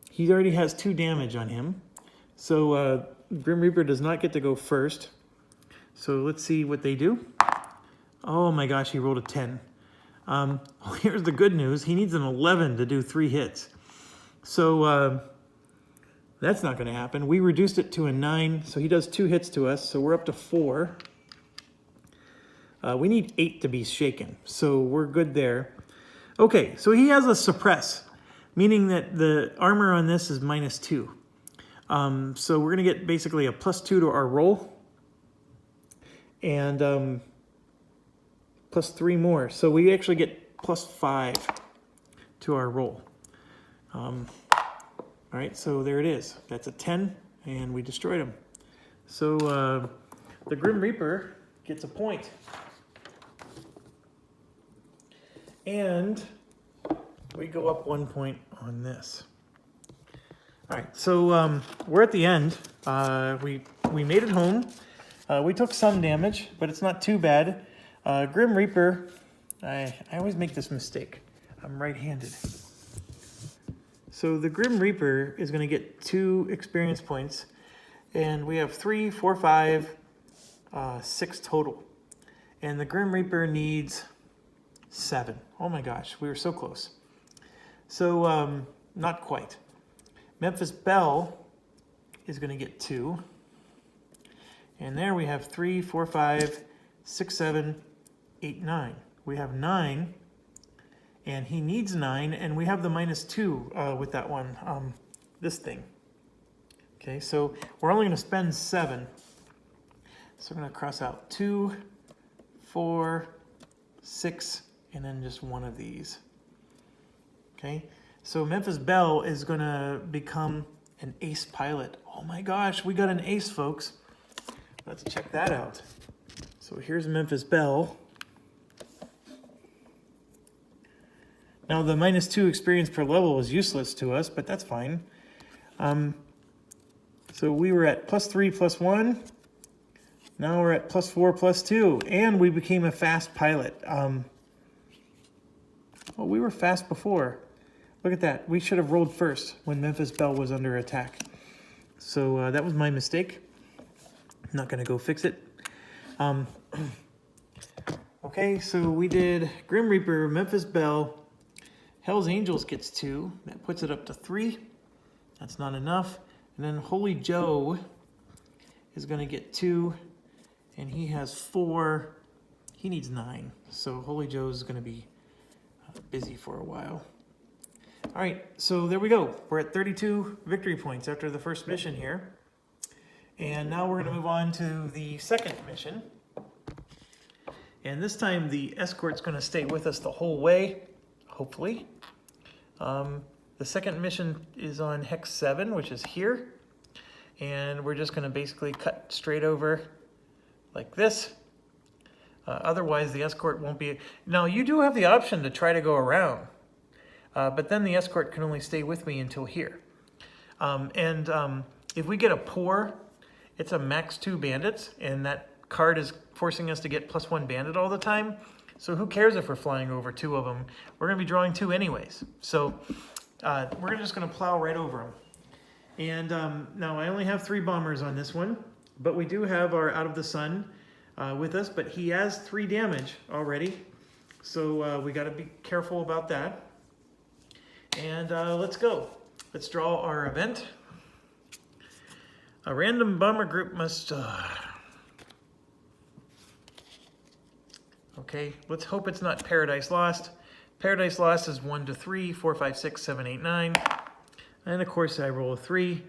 He already has 2 damage on him. So Grim Reaper does not get to go first. So let's see what they do. Oh my gosh, he rolled a 10. Here's the good news. He needs an 11 to do 3 hits. So that's not going to happen. We reduced it to a 9, so he does 2 hits to us. So we're up to 4. We need 8 to be shaken, so we're good there. Okay, so he has a suppress, meaning that the armor on this is -2. So we're going to get basically a +2 to our roll. And +3 more. So we actually get +5 to our roll. All right, so there it is. That's a 10, and we destroyed him. So the Grim Reaper gets a point. And we go up 1 point on this. All right, so we're at the end. We made it home. We took some damage, but it's not too bad. Grim Reaper, I always make this mistake. I'm right-handed. So the Grim Reaper is going to get 2 experience points, and we have 3, 4, 5, 6 total. And the Grim Reaper needs 7. Oh my gosh, we were so close. So not quite. Memphis Belle is going to get 2. And there we have 3, 4, 5, 6, 7, 8, 9. We have 9, and he needs 9, and we have the -2 with that one, this thing. Okay, so we're only going to spend 7. So we're going to cross out 2, 4, 6, and then just 1 of these. Okay, so Memphis Belle is going to become an ace pilot. Oh my gosh, we got an ace, folks. Let's check that out. So here's Memphis Belle. Now the -2 experience per level was useless to us, but that's fine. So we were at +3, +1. Now we're at +4, +2, and we became a fast pilot. Well, we were fast before. Look at that. We should have rolled first when Memphis Belle was under attack. So that was my mistake. I'm not going to go fix it. Okay, so we did Grim Reaper, Memphis Belle, Hell's Angels gets 2. That puts it up to 3. That's not enough. And then Holy Joe is going to get 2, and he has 4. He needs 9. So Holy Joe is going to be busy for a while. All right, so there we go. We're at 32 victory points after the first mission here. And now we're going to move on to the second mission. And this time the escort's going to stay with us the whole way, hopefully. The second mission is on Hex 7, which is here. And we're just going to basically cut straight over like this. Otherwise, the escort won't be... Now, you do have the option to try to go around. But then the escort can only stay with me until here. If we get a pour, it's a max 2 bandits, and that card is forcing us to get +1 bandit all the time. So who cares if we're flying over 2 of them? We're going to be drawing 2 anyways. So we're just going to plow right over them. And now I only have 3 bombers on this one. But we do have our Out of the Sun with us, but he has 3 damage already. So we got to be careful about that. And let's go. Let's draw our event. A random bomber group must... Okay, let's hope it's not Paradise Lost. Paradise Lost is 1 to 3, 4, 5, 6, 7, 8, 9. And of course I roll a 3.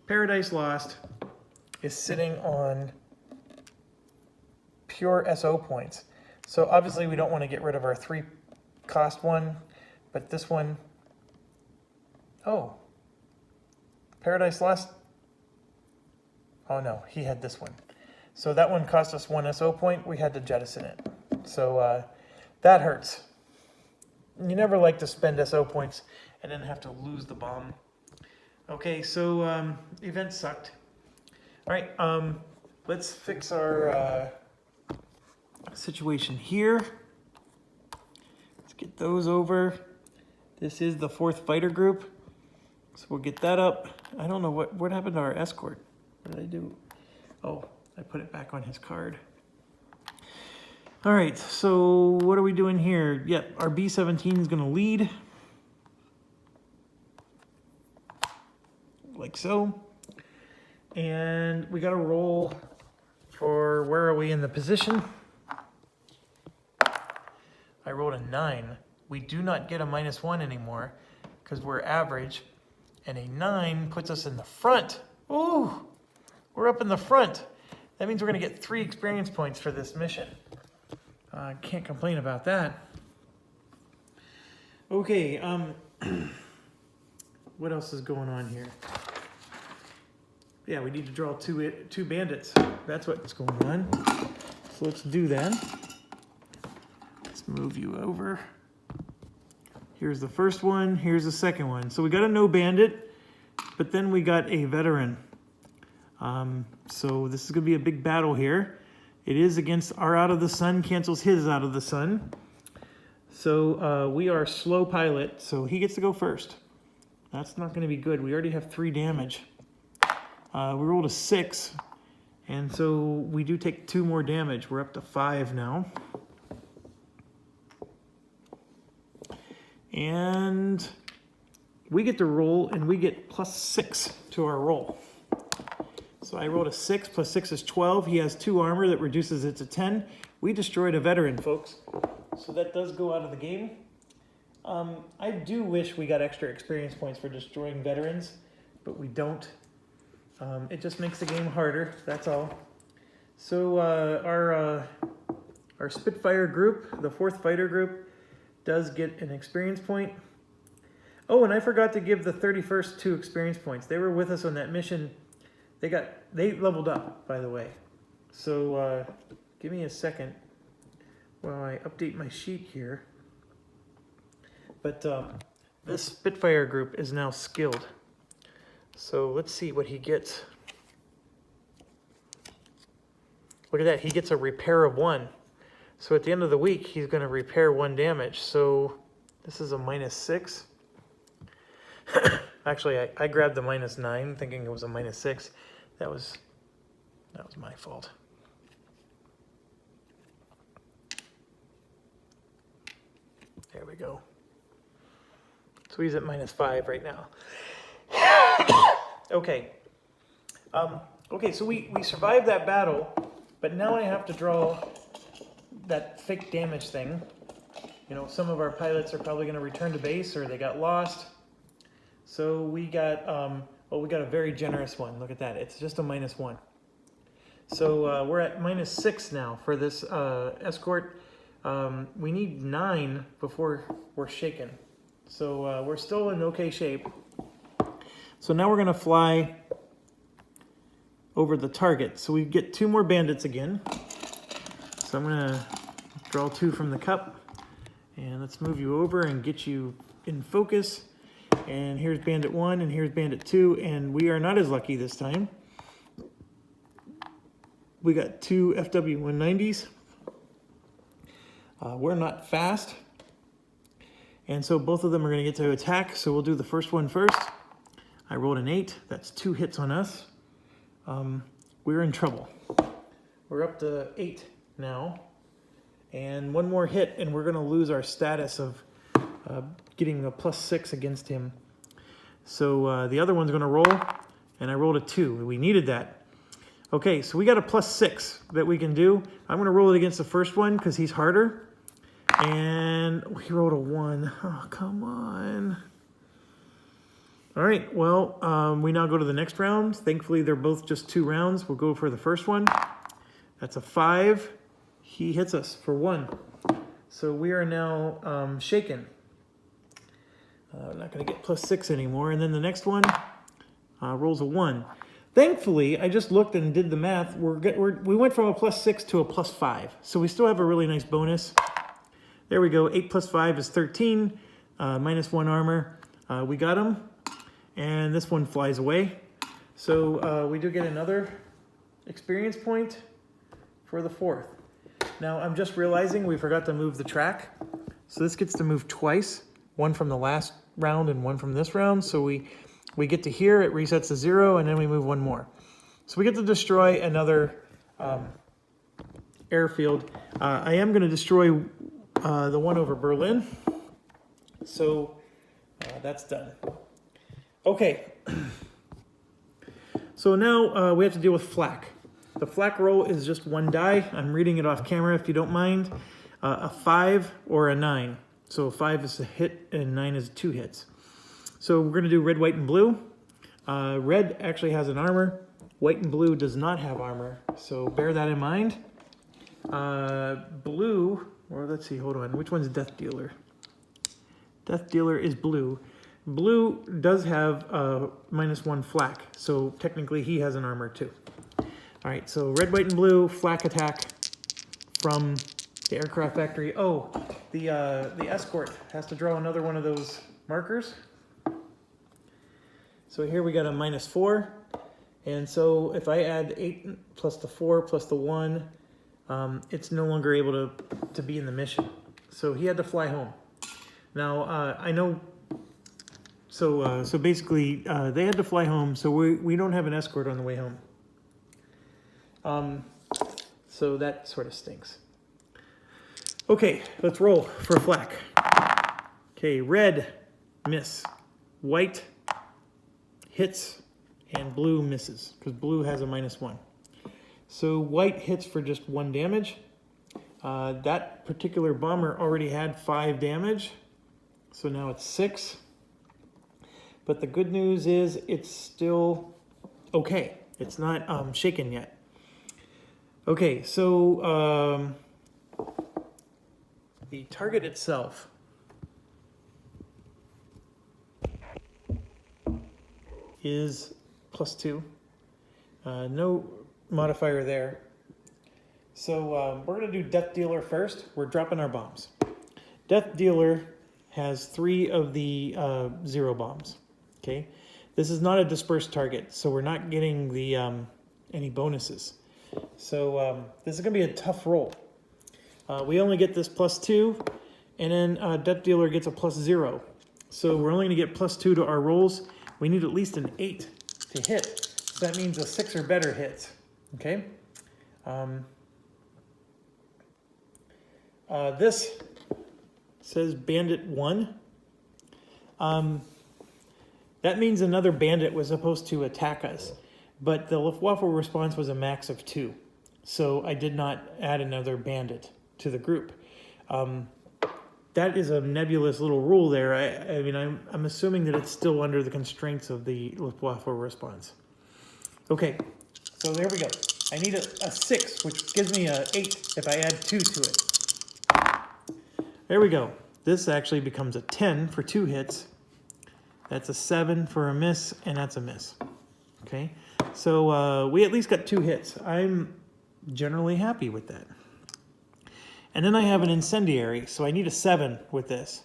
Paradise Lost is sitting on pure SO points. So obviously we don't want to get rid of our 3 cost one, but this one, oh, Paradise Lost, oh no, he had this one. So that one cost us 1 SO point, we had to jettison it. So that hurts. You never like to spend SO points and then have to lose the bomb. Okay, so event sucked. All right, let's fix our situation here. Let's get those over. This is the 4th fighter group, so we'll get that up. I don't know what happened to our escort. What did I do? Oh, I put it back on his card. All right, so what are we doing here? Yep, our B17 is going to lead. Like so. And we got to roll for where are we in the position? I rolled a 9. We do not get a -1 anymore because we're average. And a 9 puts us in the front. Ooh, we're up in the front. That means we're going to get 3 experience points for this mission. Can't complain about that. Okay, what else is going on here? Yeah, we need to draw two bandits. That's what's going on. So let's do that. Let's move you over. Here's the first one, here's the second one. So we got a no bandit, but then we got a veteran. So this is gonna be a big battle here. It is against our Out of the Sun, cancels his Out of the Sun. So we are slow pilot, so he gets to go first. That's not gonna be good. We already have 3 damage. We rolled a 6, and so we do take 2 more damage. We're up to 5 now. And we get to roll, and we get +6 to our roll. So I rolled a 6, +6 is 12. He has 2 armor that reduces it to 10. We destroyed a veteran, folks. So that does go out of the game. I do wish we got extra experience points for destroying veterans, but we don't. It just makes the game harder, that's all. So our Spitfire group, the 4th fighter group, does get an experience point. Oh, and I forgot to give the 31st 2 experience points. They were with us on that mission. They leveled up, by the way. So give me a second while I update my sheet here. But this Spitfire group is now skilled. So let's see what he gets. Look at that, he gets a repair of 1. So at the end of the week, he's going to repair 1 damage. So this is a -6. Actually, I grabbed the -9 thinking it was a -6. That was my fault. There we go. So he's at -5 right now. Okay. Okay, so we survived that battle, but now I have to draw that fake damage thing. You know, some of our pilots are probably going to return to base or they got lost. So we got, we got a very generous one. Look at that. It's just a -1. So we're at -6 now for this escort. We need 9 before we're shaken. So we're still in okay shape. So now we're going to fly over the target. So we get 2 more bandits again. So I'm going to draw 2 from the cup. And let's move you over and get you in focus. And here's bandit 1 and here's bandit 2. And we are not as lucky this time. We got 2 FW-190s. We're not fast. And so both of them are going to get to attack. So we'll do the first one first. I rolled an 8. That's 2 hits on us. we're in trouble. We're up to 8 now. And one more hit, and we're going to lose our status of getting a +6 against him. So the other one's going to roll, and I rolled a 2. We needed that. Okay, so we got a +6 that we can do. I'm going to roll it against the first one because he's harder. And we rolled a 1. Oh, come on. All right, well, we now go to the next round. Thankfully, they're both just 2 rounds. We'll go for the first one. That's a 5. He hits us for 1. So we are now shaken. I'm not going to get +6 anymore. And then the next one rolls a 1. Thankfully, I just looked and did the math. We went from a +6 to a +5. So we still have a really nice bonus. There we go. 8 + 5 is 13. -1 armor. We got him. And this one flies away. So we do get another experience point for the 4th. Now, I'm just realizing we forgot to move the track. So this gets to move twice, one from the last round and one from this round. So we get to here, it resets to 0, and then we move one more. So we get to destroy another airfield. I am going to destroy the one over Berlin. So that's done. Okay. So now we have to deal with flak. The flak roll is just 1 die. I'm reading it off camera if you don't mind. A 5 or a 9. So a 5 is a hit and 9 is 2 hits. So we're going to do red, white, and blue. Red actually has an armor. White and blue does not have armor. So bear that in mind. Blue, or let's see, hold on. Which one's Death Dealer? Death Dealer is blue. Blue does have -1 flak. So technically he has an armor too. All right, so red, white, and blue, flak attack from the aircraft factory. Oh, the escort has to draw another one of those markers. So here we got a -4. And so if I add 8 plus the 4 plus the 1, it's no longer able to be in the mission. So he had to fly home. Now, I know, so basically they had to fly home, so we don't have an escort on the way home. So that sort of stinks. Okay, let's roll for flak. Okay, red, miss. White, hits, and blue misses, because blue has a -1. So white hits for just 1 damage. That particular bomber already had 5 damage, so now it's 6. But the good news is it's still okay. It's not shaken yet. Okay, so the target itself is +2. No modifier there. So we're going to do Death Dealer first. We're dropping our bombs. Death Dealer has 3 of the 0 bombs. Okay, this is not a dispersed target, so we're not getting the any bonuses. So this is going to be a tough roll. We only get this +2, and then Death Dealer gets a +0. So we're only going to get +2 to our rolls. We need at least an 8 to hit. So that means a 6 or better hits. Okay. This says Bandit 1. That means another bandit was supposed to attack us, but the Luftwaffe response was a max of 2. So I did not add another bandit to the group. That is a nebulous little rule there. I mean, I'm assuming that it's still under the constraints of the Luftwaffe response. Okay, so there we go. I need a 6, which gives me a 8 if I add 2 to it. There we go. This actually becomes a 10 for 2 hits. That's a 7 for a miss, and that's a miss. Okay, so we at least got 2 hits. I'm generally happy with that. And then I have an incendiary, so I need a 7 with this.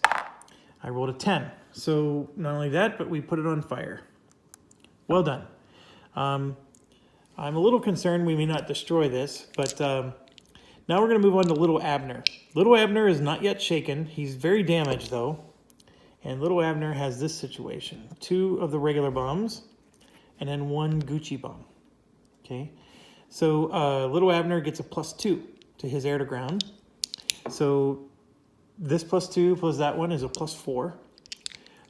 I rolled a 10. So not only that, but we put it on fire. Well done. I'm a little concerned we may not destroy this, but now we're going to move on to Little Abner. Little Abner is not yet shaken. He's very damaged, though. And Little Abner has this situation. 2 of the regular bombs, and then 1 Gucci bomb. Okay. So Little Abner gets a +2 to his air to ground. So this +2 plus that one is a +4.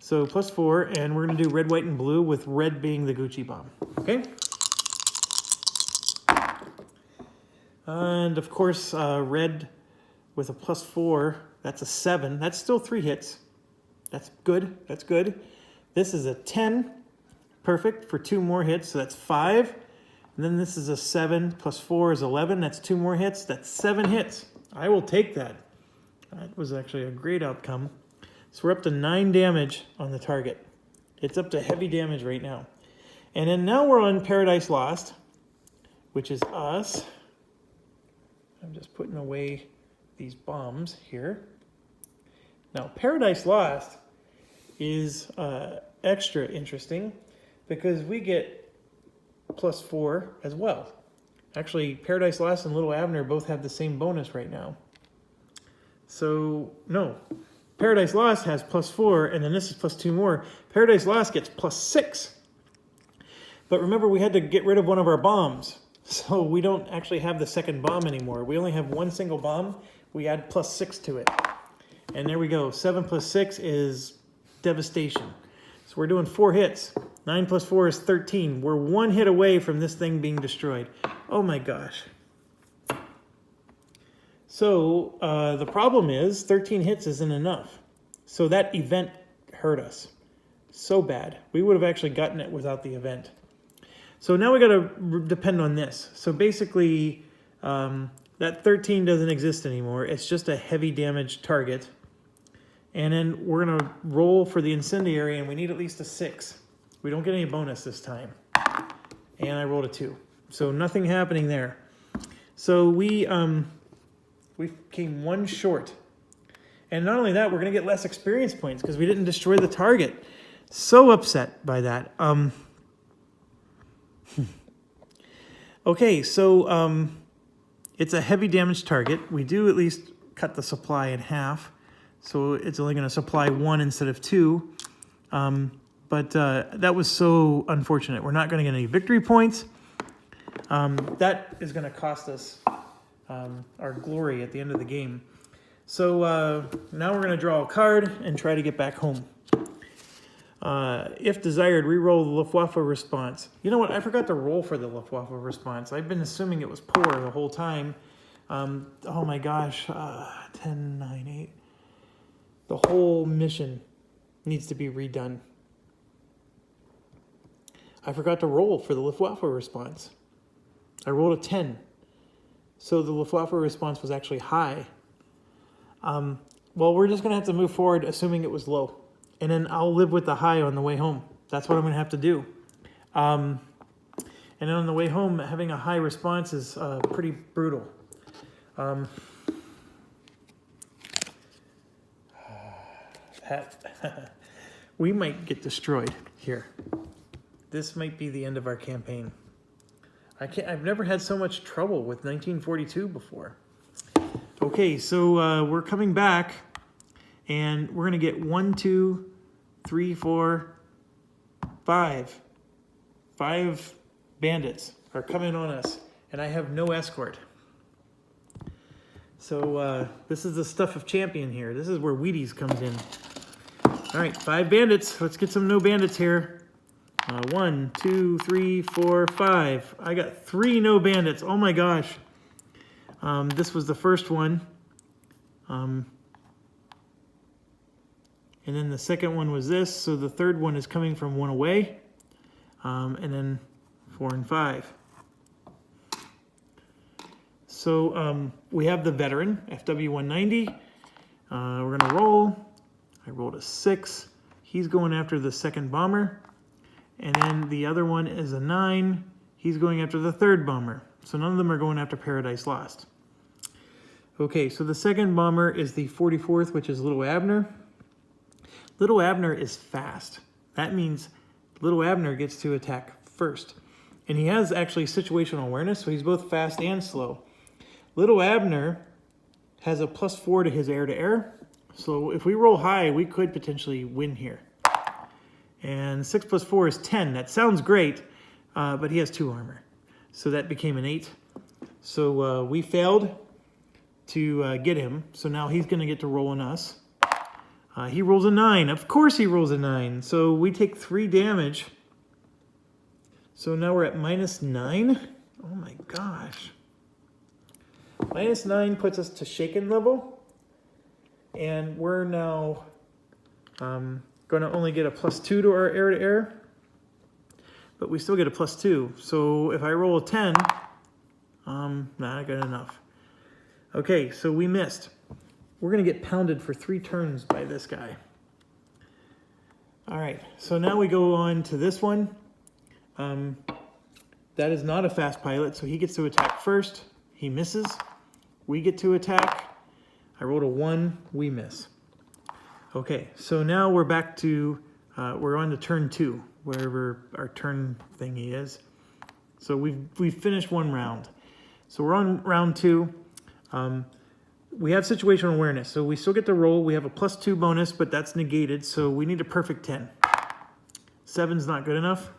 So +4, and we're going to do red, white, and blue, with red being the Gucci bomb. Okay? And of course, red with a +4, that's a 7. That's still 3 hits. That's good. That's good. This is a 10. Perfect for 2 more hits, so that's 5. And then this is a 7 plus 4 is 11. That's 2 more hits. That's 7 hits. I will take that. That was actually a great outcome. So we're up to 9 damage on the target. It's up to heavy damage right now. And then now we're on Paradise Lost, which is us. I'm just putting away these bombs here. Now, Paradise Lost is extra interesting because we get +4 as well. Actually, Paradise Lost and Little Abner both have the same bonus right now. So, no. Paradise Lost has +4, and then this is +2 more. Paradise Lost gets +6. But remember, we had to get rid of one of our bombs. So we don't actually have the second bomb anymore. We only have one single bomb. We add +6 to it. And there we go. 7 plus 6 is devastation. So we're doing 4 hits. 9 plus 4 is 13. We're 1 hit away from this thing being destroyed. Oh my gosh. So the problem is 13 hits isn't enough. So that event hurt us so bad. We would have actually gotten it without the event. So now we got to depend on this. So basically that 13 doesn't exist anymore. It's just a heavy damage target. And then we're going to roll for the incendiary, and we need at least a 6. We don't get any bonus this time. And I rolled a 2. So nothing happening there. So we came 1 short. And not only that, we're going to get less experience points because we didn't destroy the target. So upset by that. Okay, so it's a heavy damage target. We do at least cut the supply in half. So it's only going to supply 1 instead of 2. But that was so unfortunate. We're not going to get any victory points. That is going to cost us our glory at the end of the game. So now we're going to draw a card and try to get back home. If desired, re-roll the Luftwaffe response. You know what? I forgot to roll for the Luftwaffe response. I've been assuming it was poor the whole time. Oh my gosh. 10, 9, 8. The whole mission needs to be redone. I forgot to roll for the Luftwaffe response. I rolled a 10. So the Luftwaffe response was actually high. Well, we're just going to have to move forward assuming it was low. And then I'll live with the high on the way home. That's what I'm going to have to do. And then on the way home, having a high response is pretty brutal. We might get destroyed here. This might be the end of our campaign. I've never had so much trouble with 1942 before. Okay, so we're coming back, and we're going to get 1, 2, 3, 4, 5. 5 bandits are coming on us, and I have no escort. So this is the stuff of champion here. This is where Wheaties comes in. All right, 5 bandits. Let's get some no bandits here. 1, 2, 3, 4, 5. I got 3 no bandits. Oh my gosh. This was the first one. And then the second one was this. So the third one is coming from 1 away. And then 4 and 5. So we have the veteran, FW-190. We're going to roll. I rolled a 6. He's going after the second bomber. And then the other one is a 9. He's going after the third bomber. So none of them are going after Paradise Lost. Okay, so the second bomber is the 44th, which is Little Abner. Little Abner is fast. That means Little Abner gets to attack first. And he has actually situational awareness, so he's both fast and slow. Little Abner has a +4 to his air-to-air. So if we roll high, we could potentially win here. And 6 plus 4 is 10. That sounds great, but he has 2 armor. So that became an 8. So we failed to get him. So now he's going to get to roll on us. He rolls a 9. Of course he rolls a 9. So we take 3 damage. So now we're at -9. Oh my gosh. -9 puts us to shaken level. And we're now going to only get a +2 to our air-to-air. But we still get a +2. So if I roll a 10, not good enough. Okay, so we missed. We're going to get pounded for 3 turns by this guy. All right, so now we go on to this one. That is not a fast pilot, so he gets to attack first. He misses. We get to attack. I rolled a 1. We miss. Okay, so now we're back to, we're on to turn 2, wherever our turn thingy is. So we've finished 1 round. So we're on round 2. We have situational awareness, so we still get to roll. We have a +2 bonus, but that's negated, so we need a perfect 10. 7's not good enough.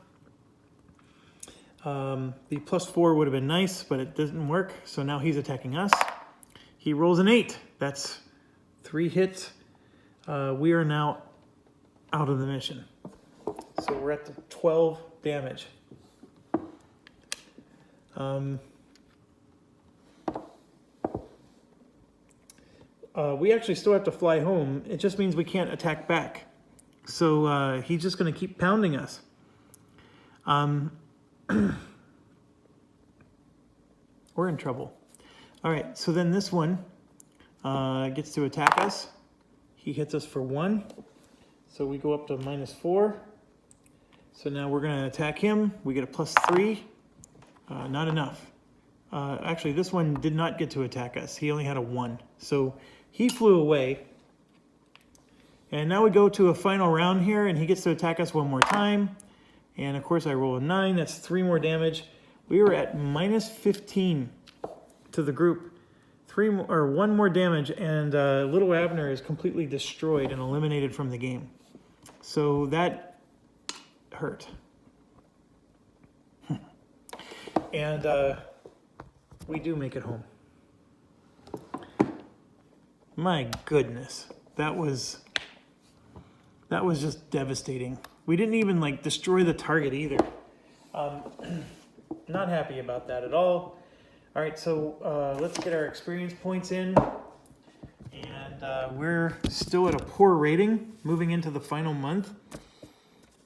The +4 would have been nice, but it doesn't work, so now he's attacking us. He rolls an 8. That's 3 hits. We are now out of the mission. So we're at the 12 damage. We actually still have to fly home. It just means we can't attack back. So he's just going to keep pounding us. We're in trouble. All right, so then this one gets to attack us. He hits us for 1. So we go up to -4. So now we're going to attack him. We get a +3. Not enough. Actually, this one did not get to attack us. He only had a 1. So he flew away. And now we go to a final round here, and he gets to attack us 1 more time. And of course, I roll a 9. That's 3 more damage. We were at -15 to the group. 1 more damage, and little Abner is completely destroyed and eliminated from the game. So that hurt. And we do make it home. My goodness, that was just devastating. We didn't even like destroy the target either. Not happy about that at all. All right, so let's get our experience points in. And we're still at a poor rating, moving into the final month.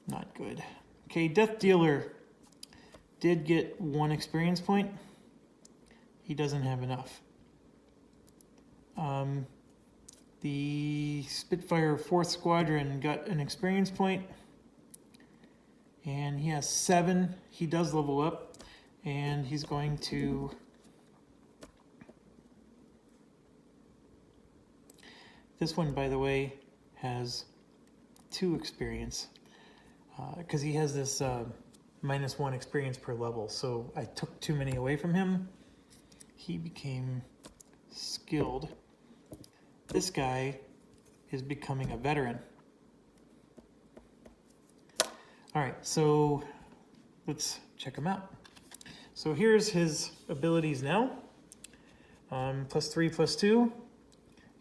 Not good. Okay, Death Dealer did get 1 experience point. He doesn't have enough. The Spitfire 4th Squadron got an experience point. And he has 7. He does level up. And he's going to... This one, by the way, has 2 experience. Because he has this -1 experience per level. So I took too many away from him. He became skilled. This guy is becoming a veteran. All right, so let's check him out. So here's his abilities now. +3, +2.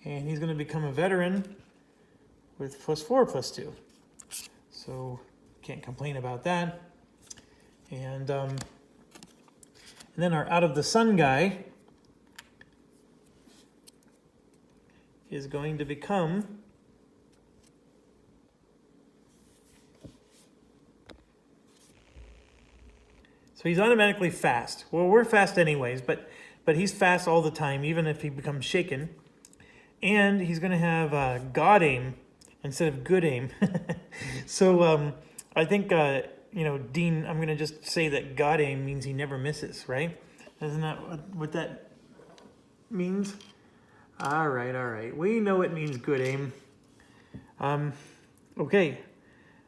And he's going to become a veteran with +4, +2. So can't complain about that. And then our Out of the Sun guy is going to become so he's automatically fast. Well, we're fast anyways, but he's fast all the time, even if he becomes shaken. And he's going to have God aim instead of good aim. So I think, Dean, I'm going to just say that God aim means he never misses, right? Isn't that what that means? All right. We know it means good aim. Okay.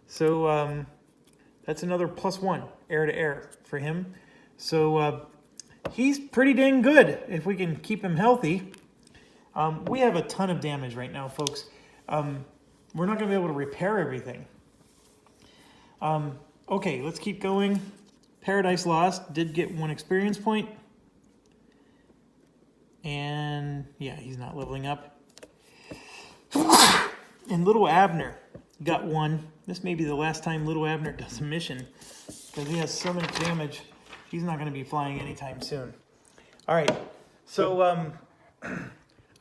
So that's another +1 air to air for him. So he's pretty dang good if we can keep him healthy. We have a ton of damage right now, folks. We're not going to be able to repair everything. Okay, let's keep going. Paradise Lost did get 1 experience point. And yeah, he's not leveling up. And Little Abner got 1. This may be the last time Little Abner does a mission, because he has so much damage. He's not going to be flying anytime soon. All right, so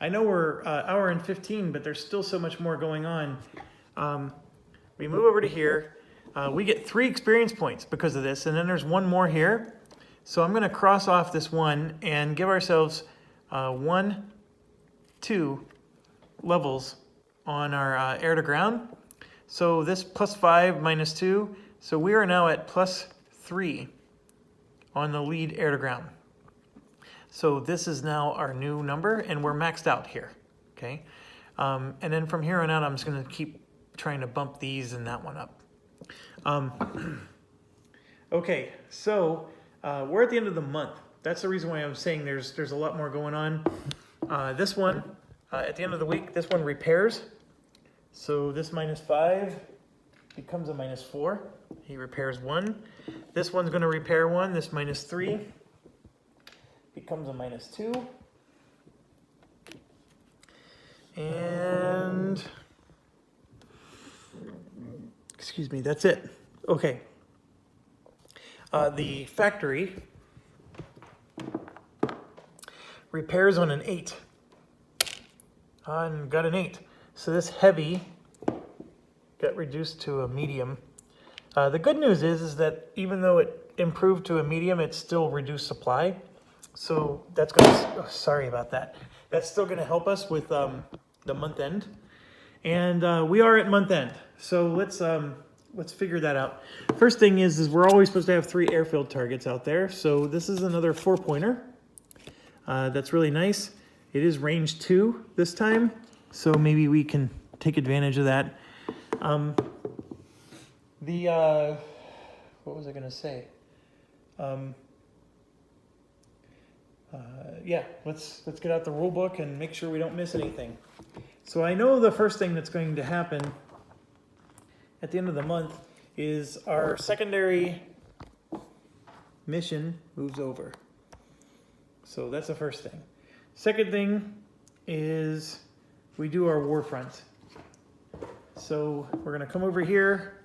I know we're hour and 15, but there's still so much more going on. We move over to here. We get 3 experience points because of this, and then there's 1 more here. So I'm going to cross off this 1 and give ourselves 1, 2 levels on our air to ground. So this +5 minus 2. So we are now at +3 on the lead air to ground. So this is now our new number, and we're maxed out here. Okay, and then from here on out, I'm just going to keep trying to bump these and that one up. Okay, so we're at the end of the month. That's the reason why I'm saying there's a lot more going on. This one, at the end of the week, this one repairs. So this -5 becomes a -4. He repairs 1. This one's going to repair 1. This -3 becomes a -2. And excuse me, that's it. Okay. The factory repairs on an 8. And got an 8. So this heavy got reduced to a medium. The good news is that even though it improved to a medium, it's still reduced supply. So that's going to, sorry about that. That's still going to help us with the month end. And we are at month end. So let's figure that out. First thing is we're always supposed to have 3 airfield targets out there. So this is another 4-pointer. That's really nice. It is range 2 this time. So maybe we can take advantage of that. What was I going to say? Yeah, let's get out the rule book and make sure we don't miss anything. So I know the first thing that's going to happen at the end of the month is our secondary mission moves over. So that's the first thing. Second thing is we do our war front. So we're going to come over here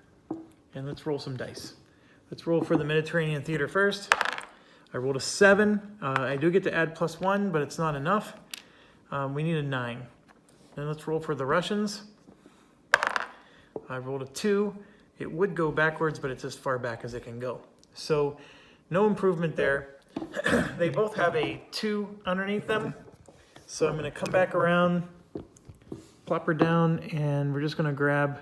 and let's roll some dice. Let's roll for the Mediterranean theater first. I rolled a 7. I do get to add +1, but it's not enough. We need a 9. Then let's roll for the Russians. I rolled a 2. It would go backwards, but it's as far back as it can go. So no improvement there. They both have a 2 underneath them. So I'm going to come back around, plop her down, and we're just going to grab.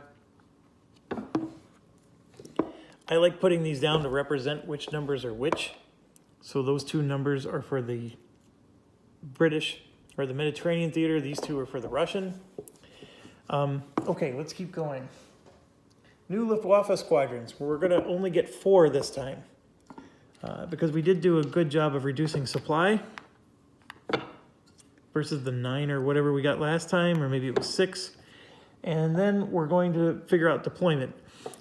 I like putting these down to represent which numbers are which. So those 2 numbers are for the British or the Mediterranean theater. These 2 are for the Russian. Okay, let's keep going. New Luftwaffe squadrons. We're going to only get 4 this time because we did do a good job of reducing supply versus the 9 or whatever we got last time, or maybe it was 6. And then we're going to figure out deployment.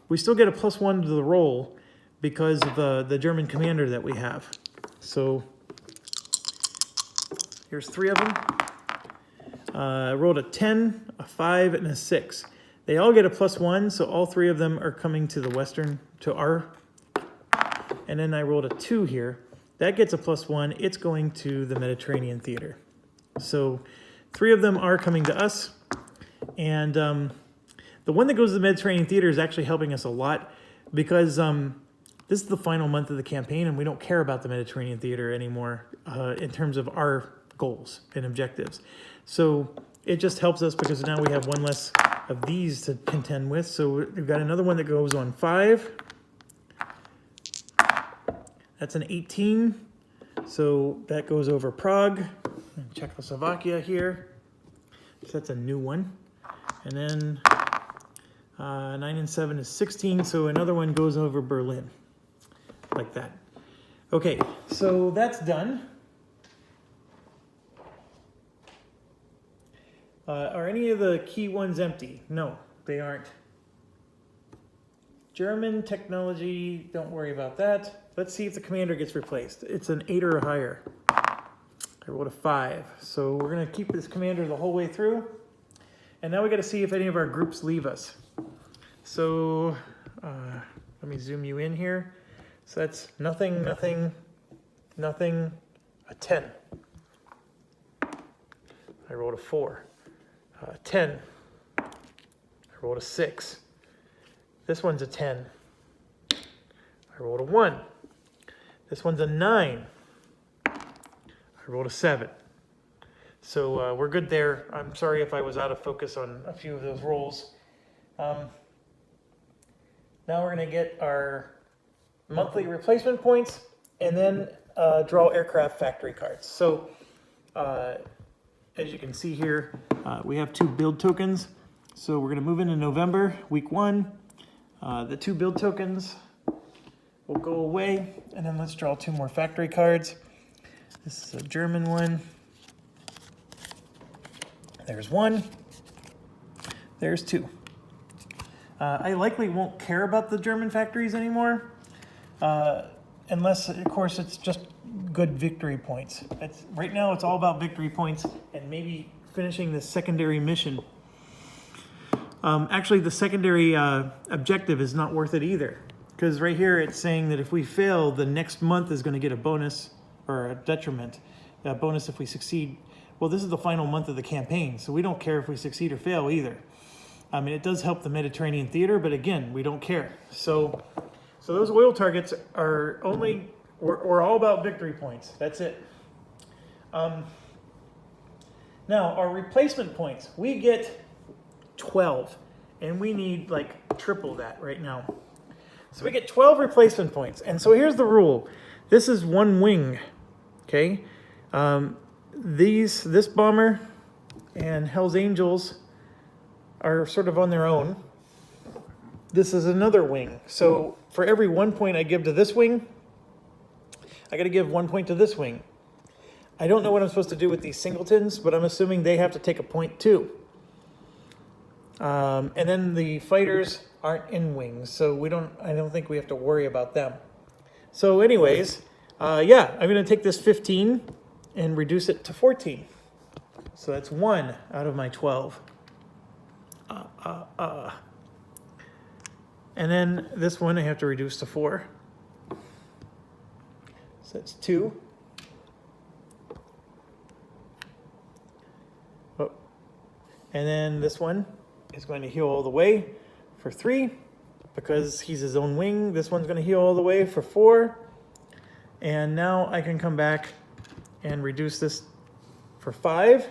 We still get a +1 to the roll because of the German commander that we have. So here's 3 of them. I rolled a 10, a 5, and a 6. They all get a +1, so all 3 of them are coming to the western, to our. And then I rolled a 2 here. That gets a +1. It's going to the Mediterranean theater. So 3 of them are coming to us. And the one that goes to the Mediterranean theater is actually helping us a lot because this is the final month of the campaign and we don't care about the Mediterranean theater anymore in terms of our goals and objectives. So it just helps us because now we have 1 less of these to contend with. So we've got another one that goes on 5. That's an 18. So that goes over Prague and Czechoslovakia here. So that's a new one. And then 9 and 7 is 16. So another one goes over Berlin like that. Okay, so that's done. Are any of the key ones empty? No, they aren't. German technology, don't worry about that. Let's see if the commander gets replaced. It's an 8 or higher. I rolled a 5. So we're going to keep this commander the whole way through. And now we got to see if any of our groups leave us. So let me zoom you in here. So that's nothing, nothing, nothing, a 10. I rolled a 4. 10. I rolled a 6. This one's a 10. I rolled a 1. This one's a 9. I rolled a 7. So we're good there. I'm sorry if I was out of focus on a few of those rolls. Now we're going to get our monthly replacement points and then draw aircraft factory cards. So as you can see here, we have 2 build tokens. So we're going to move into November, week 1. The 2 build tokens will go away, and then let's draw 2 more factory cards. This is a German one. There's 1. There's 2. I likely won't care about the German factories anymore, unless, of course, it's just good victory points. Right now, it's all about victory points and maybe finishing the secondary mission. Actually, the secondary objective is not worth it either, because right here it's saying that if we fail, the next month is going to get a bonus or a detriment. A bonus if we succeed. Well, this is the final month of the campaign, so we don't care if we succeed or fail either. I mean, it does help the Mediterranean theater, but again, we don't care. So those oil targets are only, we're all about victory points. That's it. Now, our replacement points, we get 12, and we need like triple that right now. So we get 12 replacement points, and so here's the rule. This is 1 wing, okay? This bomber and Hell's Angels are sort of on their own. This is another wing. So for every 1 point I give to this wing, I got to give 1 point to this wing. I don't know what I'm supposed to do with these singletons, but I'm assuming they have to take a point too. And then the fighters aren't in wings, so I don't think we have to worry about them. So anyways, yeah, I'm going to take this 15 and reduce it to 14. So that's 1 out of my 12. And then this one I have to reduce to 4. So that's 2. Oh. And then this one is going to heal all the way for 3 because he's his own wing. This one's going to heal all the way for 4. And now I can come back and reduce this for 5.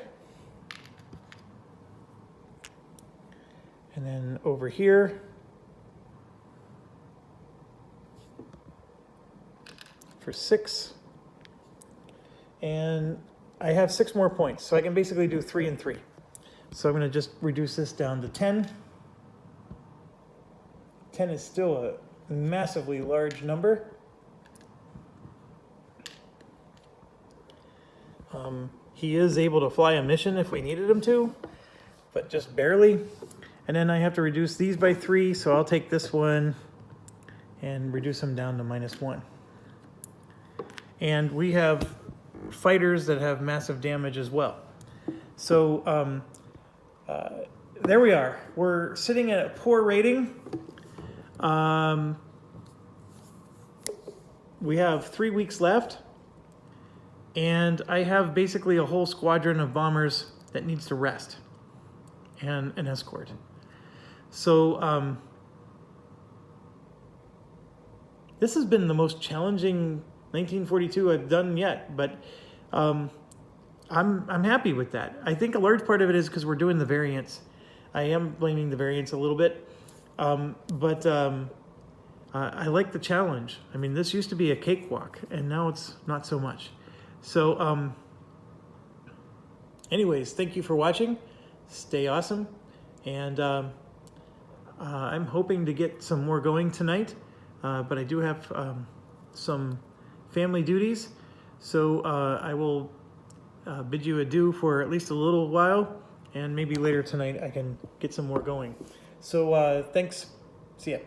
And then over here, for 6. And I have 6 more points, so I can basically do 3 and 3. So I'm going to just reduce this down to 10. 10 is still a massively large number. He is able to fly a mission if we needed him to, but just barely. And then I have to reduce these by 3, so I'll take this one and reduce them down to -1. And we have fighters that have massive damage as well. So there we are. We're sitting at a poor rating. We have 3 weeks left. And I have basically a whole squadron of bombers that needs to rest and an escort. So this has been the most challenging 1942 I've done yet, but I'm happy with that. I think a large part of it is because we're doing the variants. I am blaming the variants a little bit, but I like the challenge. I mean, this used to be a cakewalk, and now it's not so much. So anyways, thank you for watching. Stay awesome. And I'm hoping to get some more going tonight, but I do have some family duties. So I will bid you adieu for at least a little while, and maybe later tonight I can get some more going. So thanks. See ya.